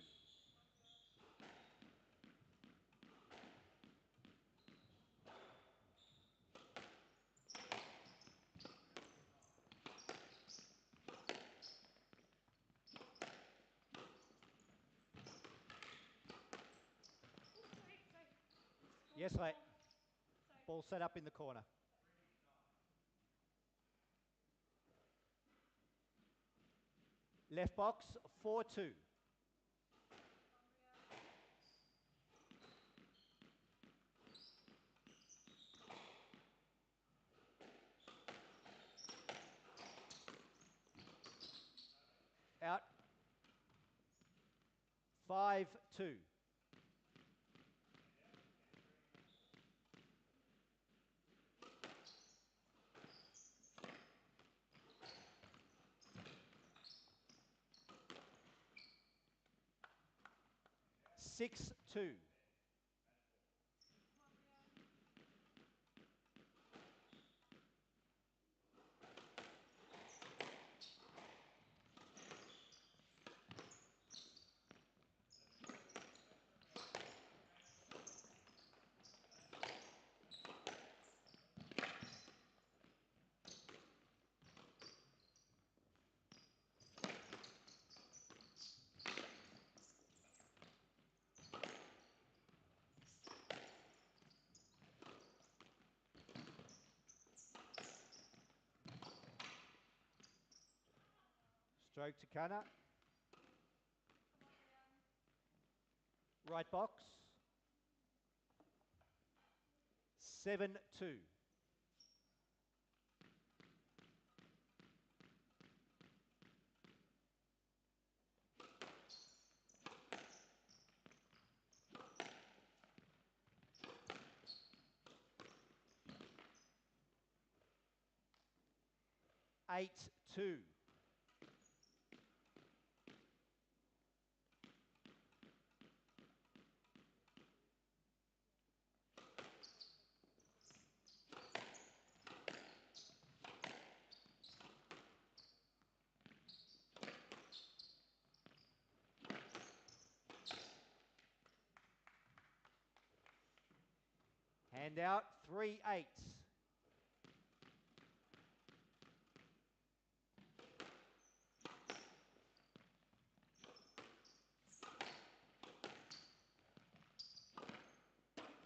Yes, mate. Ball set up in the corner. Left box, 4-2. Out. 5-2. Six, 2. Stroke to Cunner. Right box. 7-2. Eight, 2. Hand out, 3-8.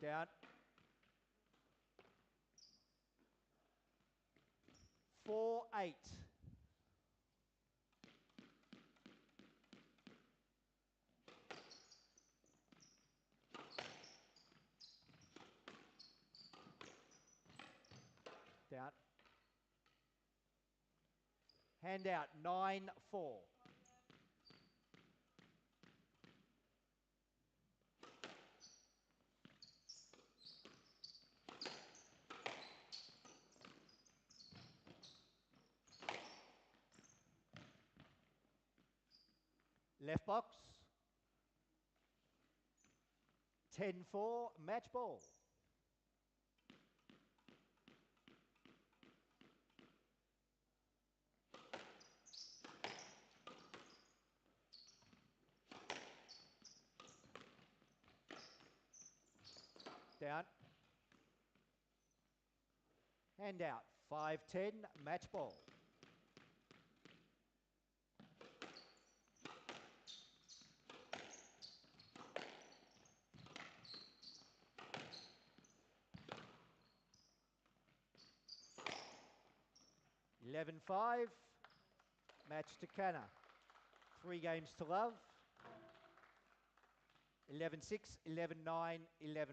Down. 4-8. Down. Handout 9-4. Left box. 10-4, match ball. Down. Handout 5-10, match ball. Eleven 5, match to Canna. 3 games to love. 11-6, 11-9, 11-5.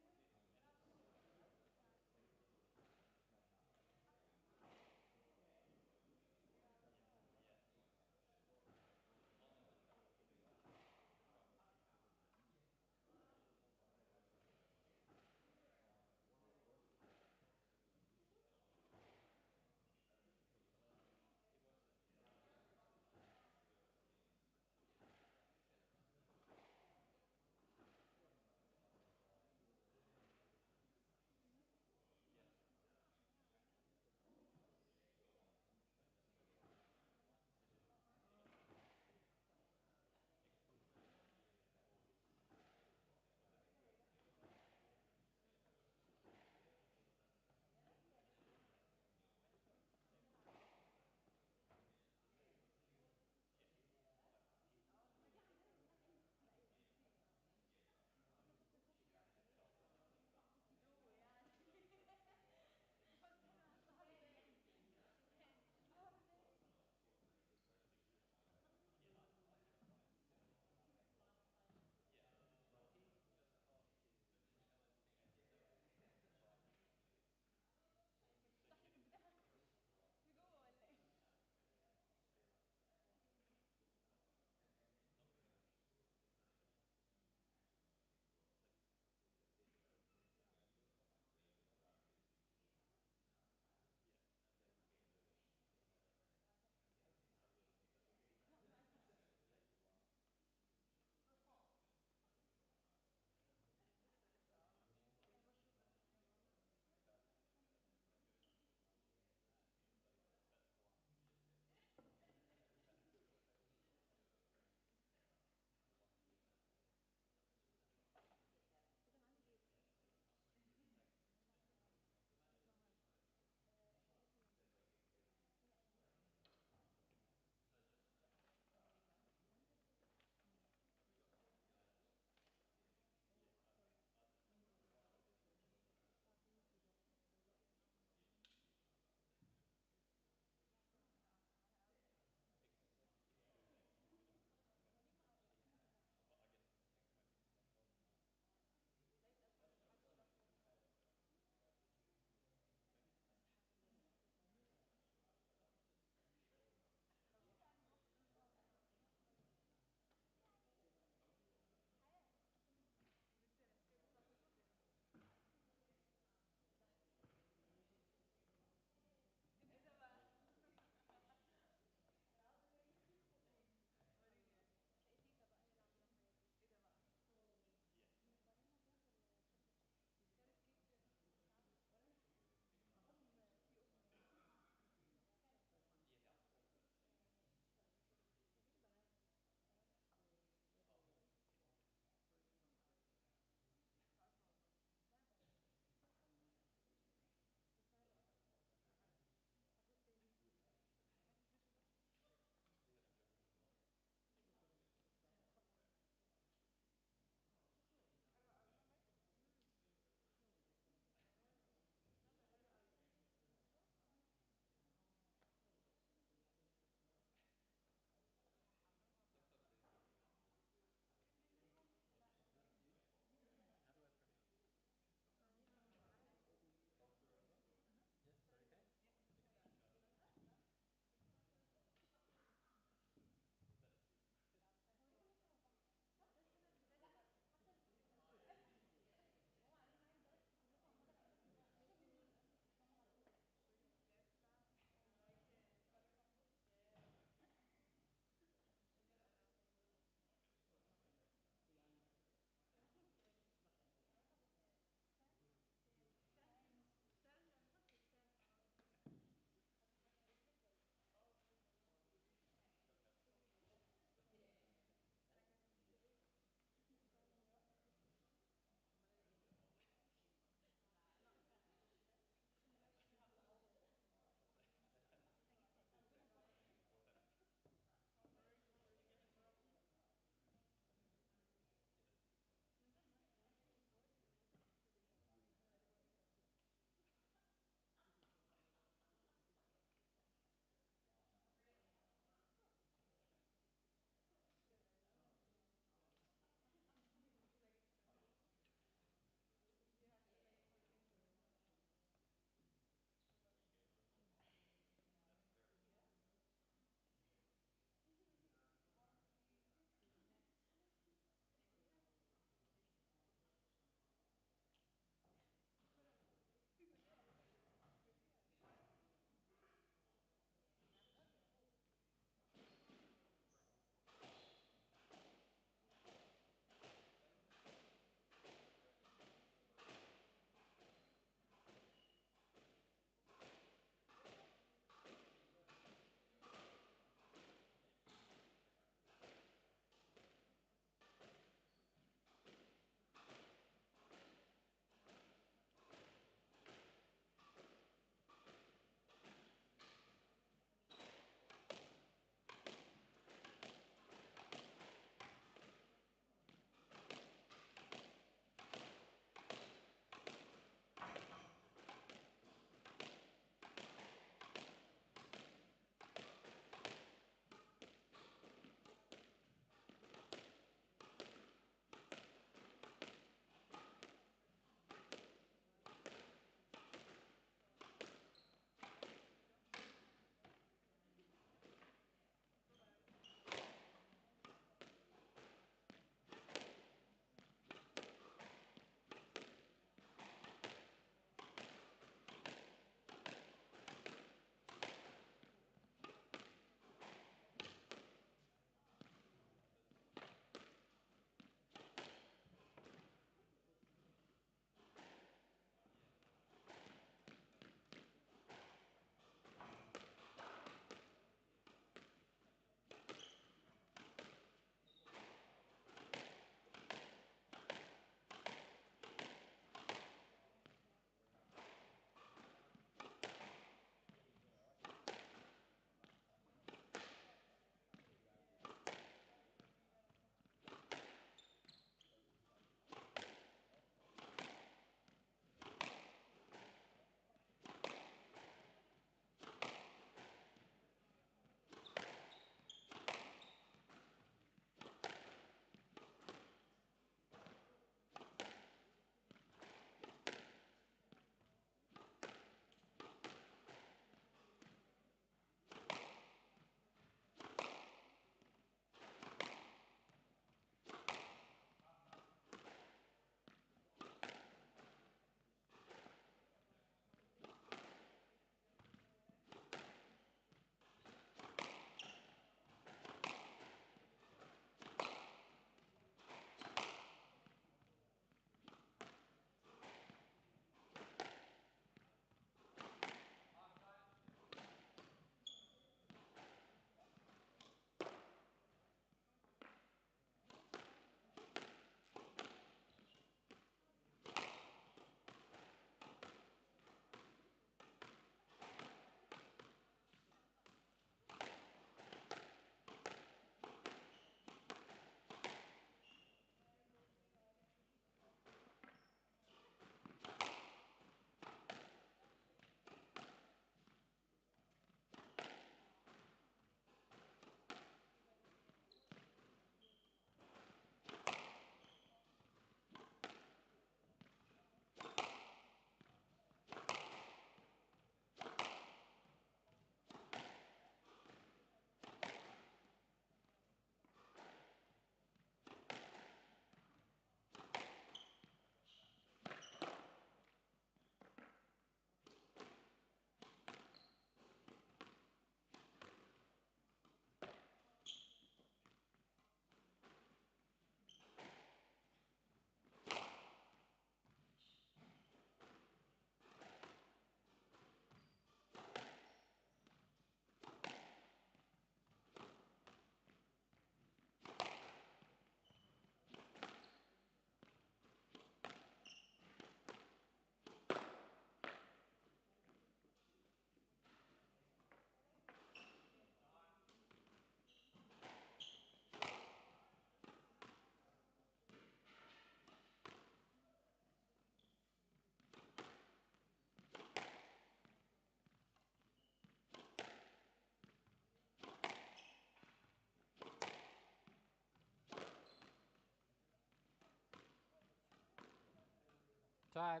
Time.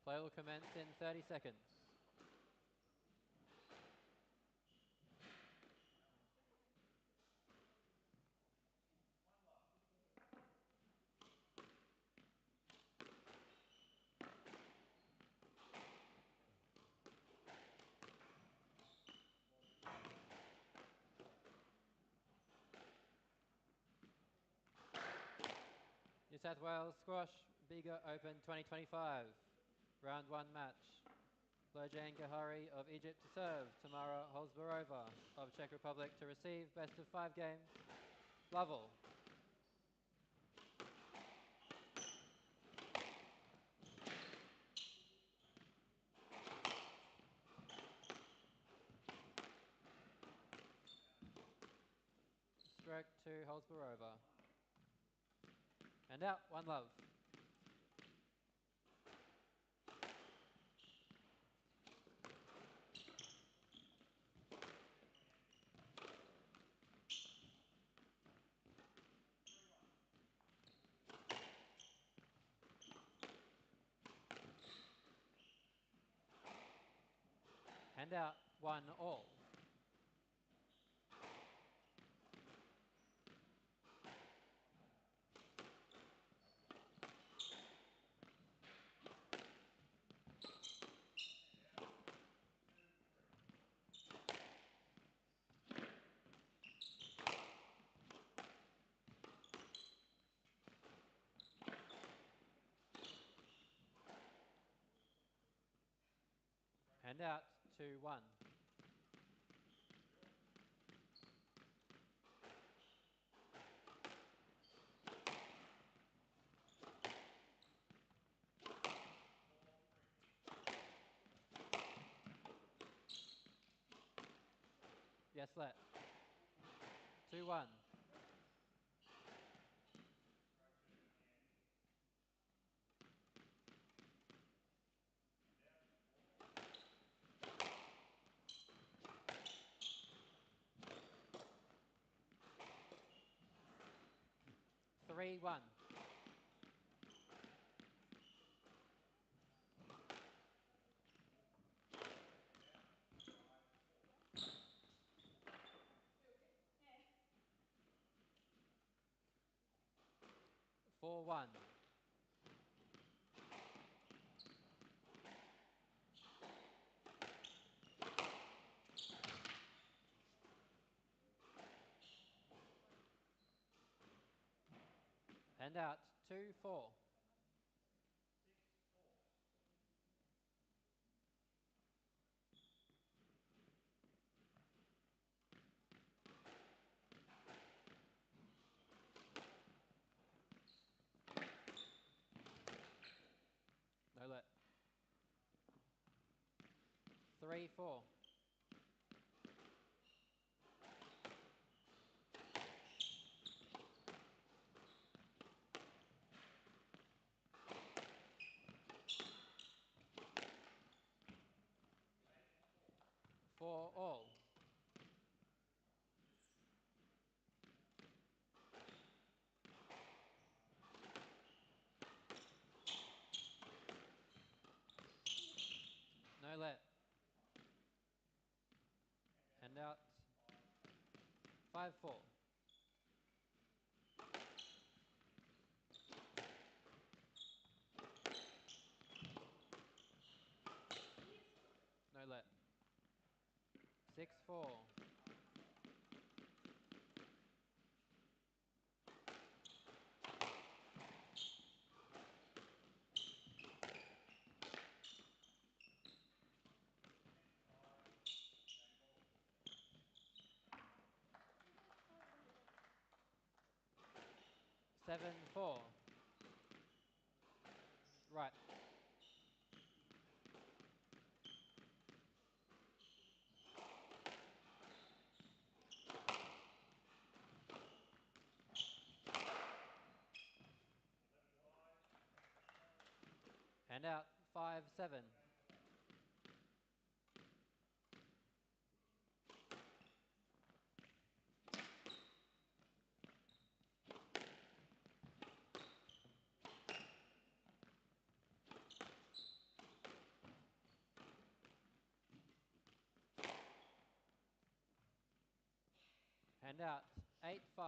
Play will commence in 30 seconds. New South Wales Squash Bega Open 2025. Round 1 match. Lojayn Gohary of Egypt to serve. Tamara Holzbarova of Czech Republic to receive. Best of 5 games. Lovell. Stroke to Holzbarova. And out, 1 love. And out, 1 all. And out, 2-1. Yes, let. 2-1. Three, 1. Four, 1. And out, 2-4. No let. 3-4. Four all. No let. And out, 5-4. 6-4. Seven, 4. Right. Hand out, 5-7. Hand out, 8-5.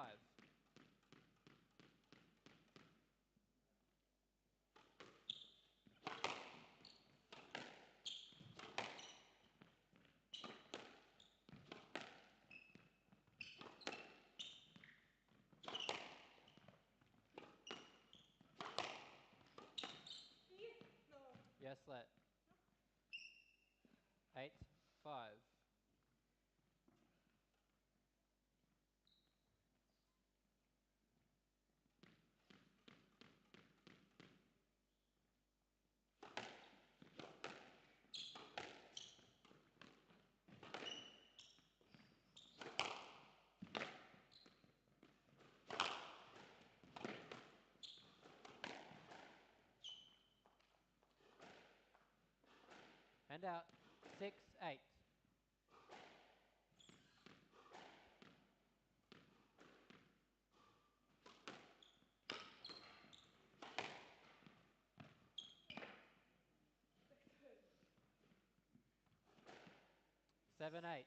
Yes, let. 8-5. Hand out, 6-8. 7-8.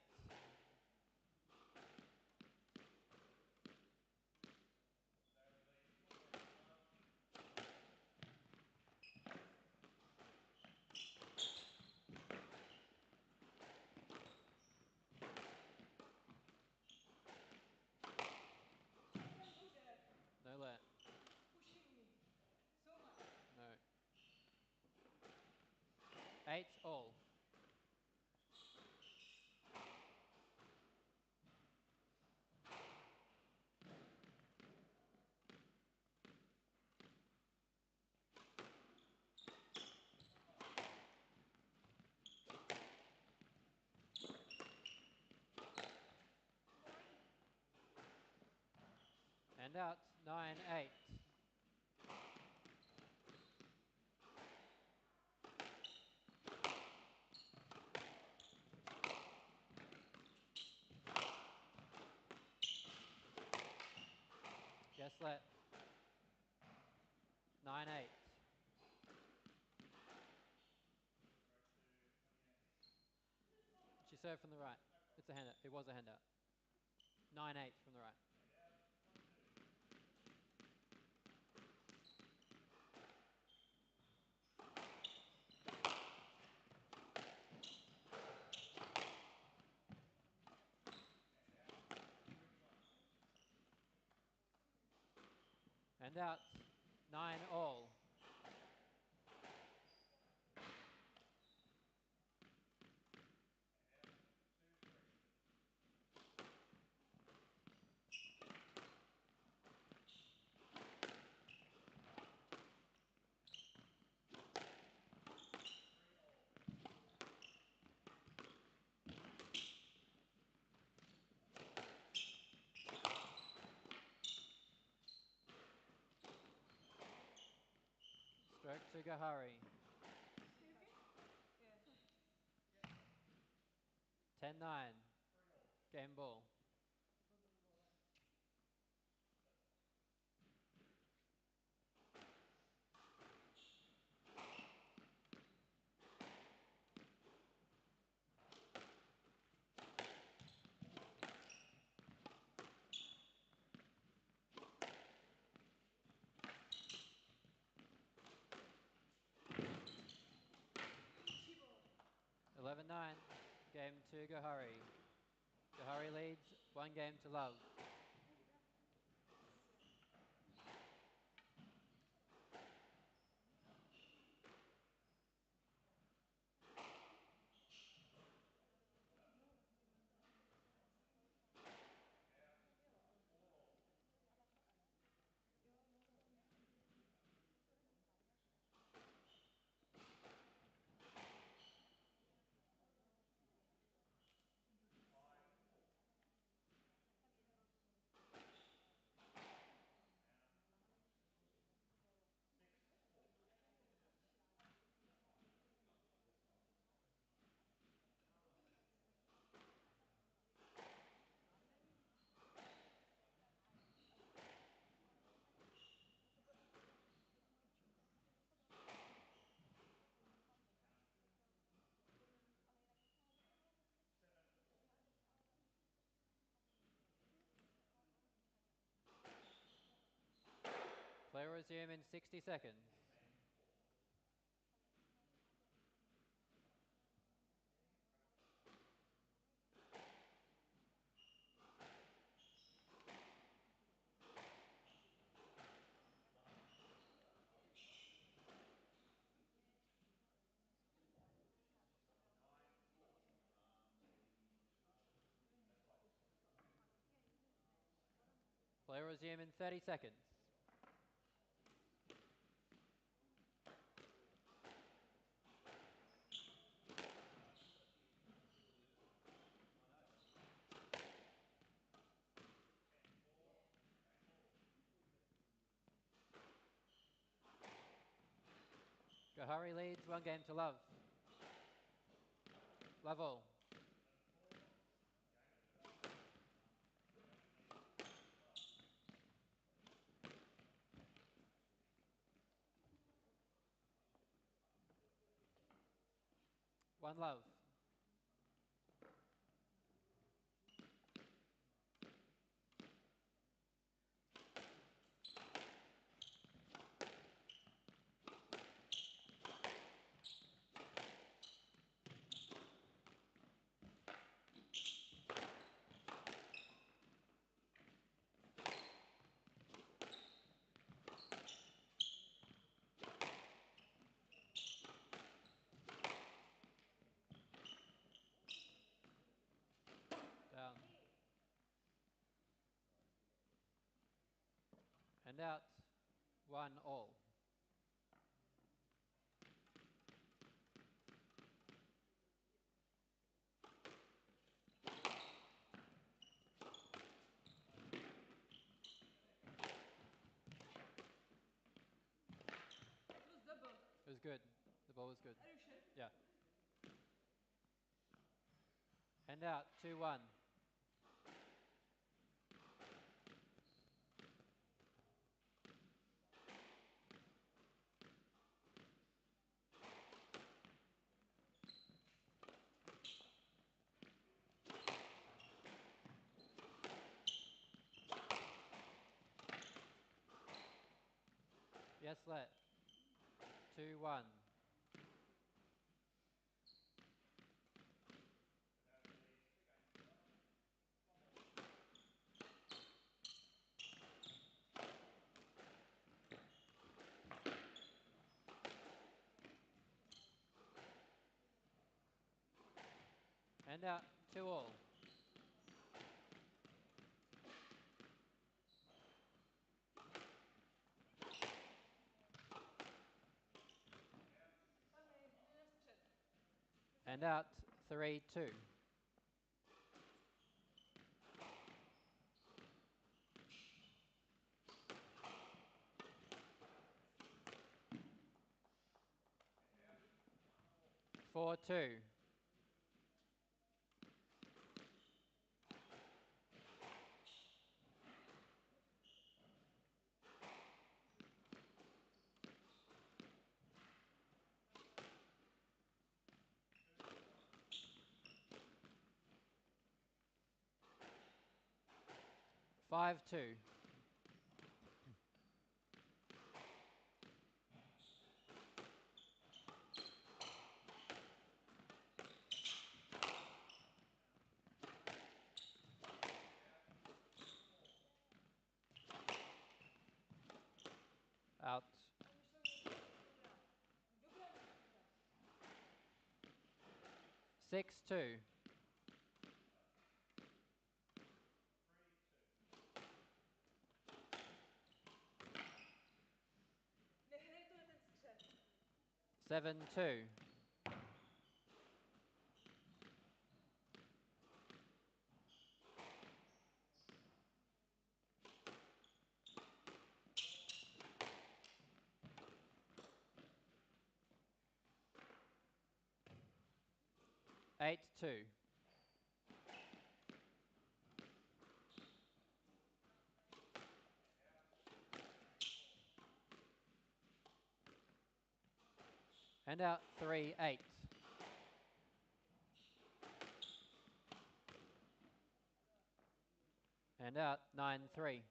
No let. No. 8 all. Hand out, 9-8. Yes, let. 9-8. She served from the right. It's a handout. It was a handout. 9-8 from the right. Hand out, 9 all. Stroke to Gohary. 10-9. Game ball. Eleven 9. Game to Gohary. Gohary leads 1 game to love. Play resume in 60 seconds. Play resume in 30 seconds. Gohary leads 1 game to love. Love all. One love. Down. And out. 1 all. It was good. The ball was good. Are you sure? Yeah. And out. 2-1. Yes, let. 2-1. And out. 2 all. And out. 3-2. Four two. 5-2. 6-2. Seven two. 8-2. 3-8. And out 9-3.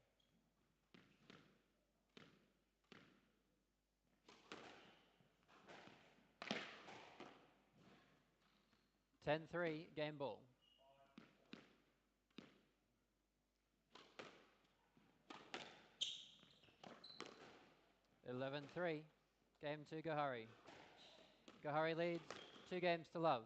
10-3, game ball. Eleven three, game to Gohary. Gohary leads 2 games to love.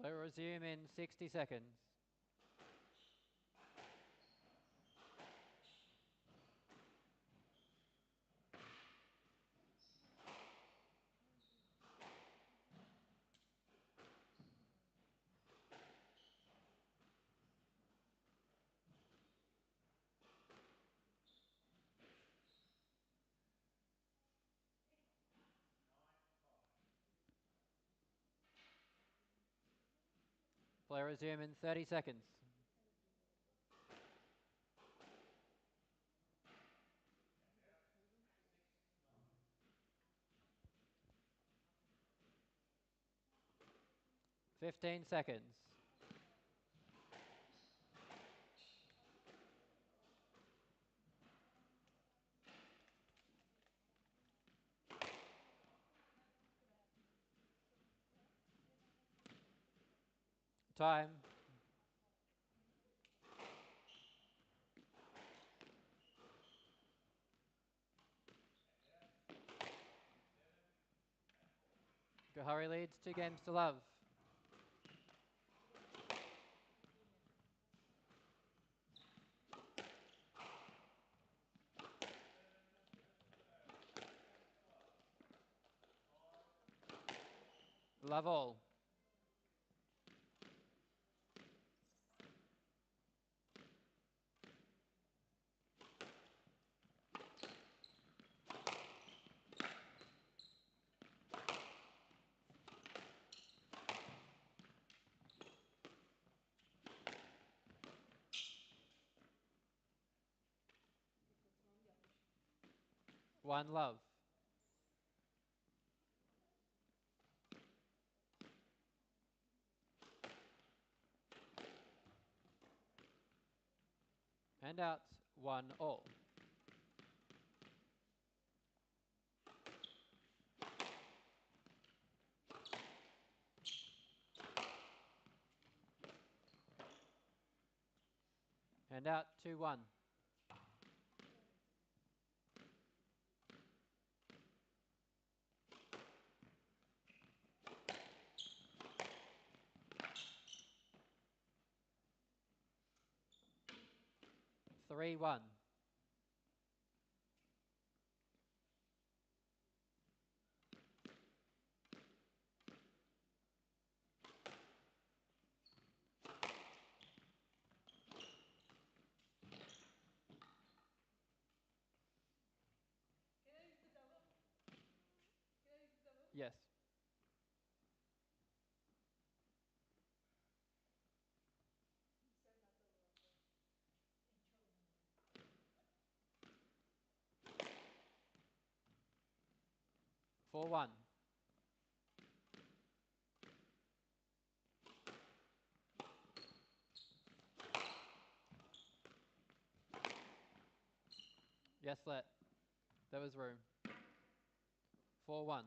Play will resume in 60 seconds. Play resume in 30 seconds. Fifteen seconds. Time. Gohary leads 2 games to love. Love all. One love. And out 1 all. And out 2-1. 3-1. Yes. Four one. Yes, let. There was room. 4-1.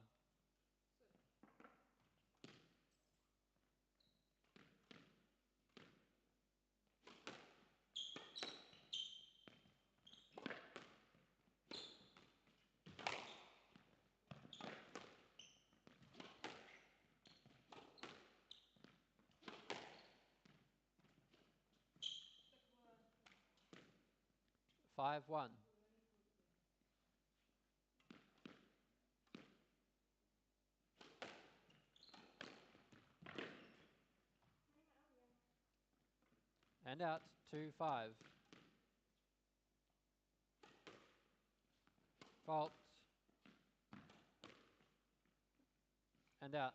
Five one. And out. 2-5. Fault. And out.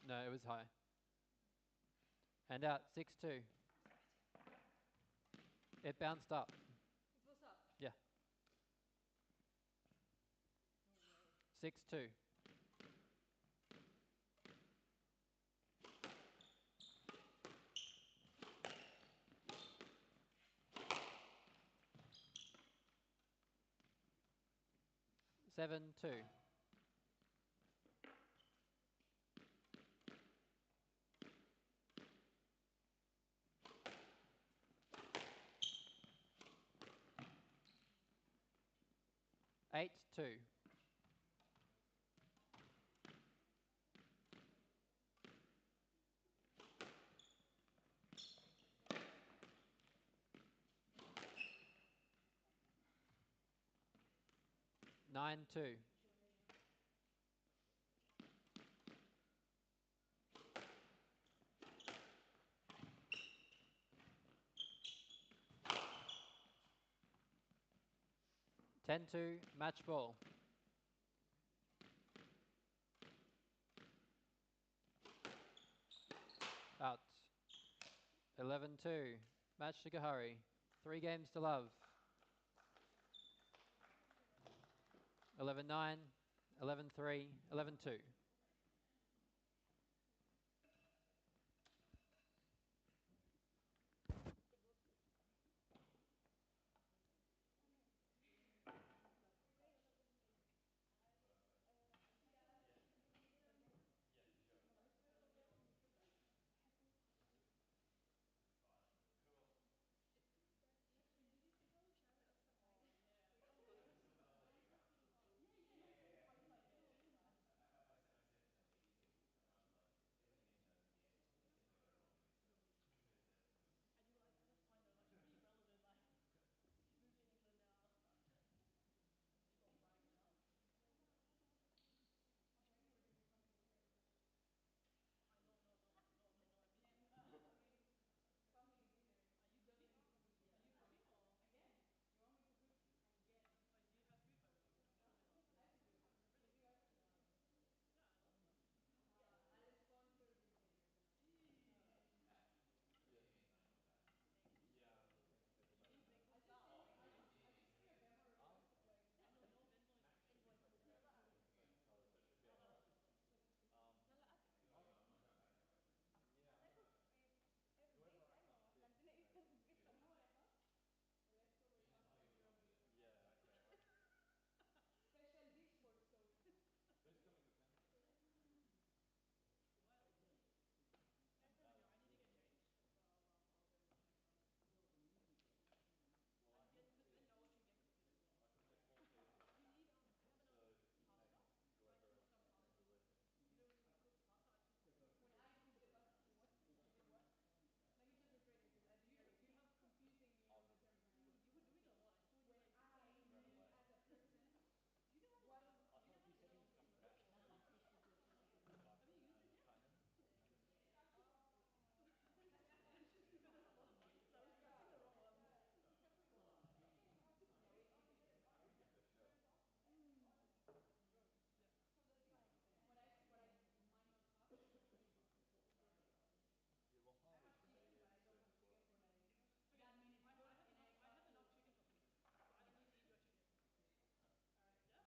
No, it was high. And out. 6-2. It bounced up. It was up. Yeah. 6-2. Seven two. Eight two. Nine two. 10-2, match ball. Out. 11-2, match to Gohary. 3 games to love. 11-9, 11-3, 11-2.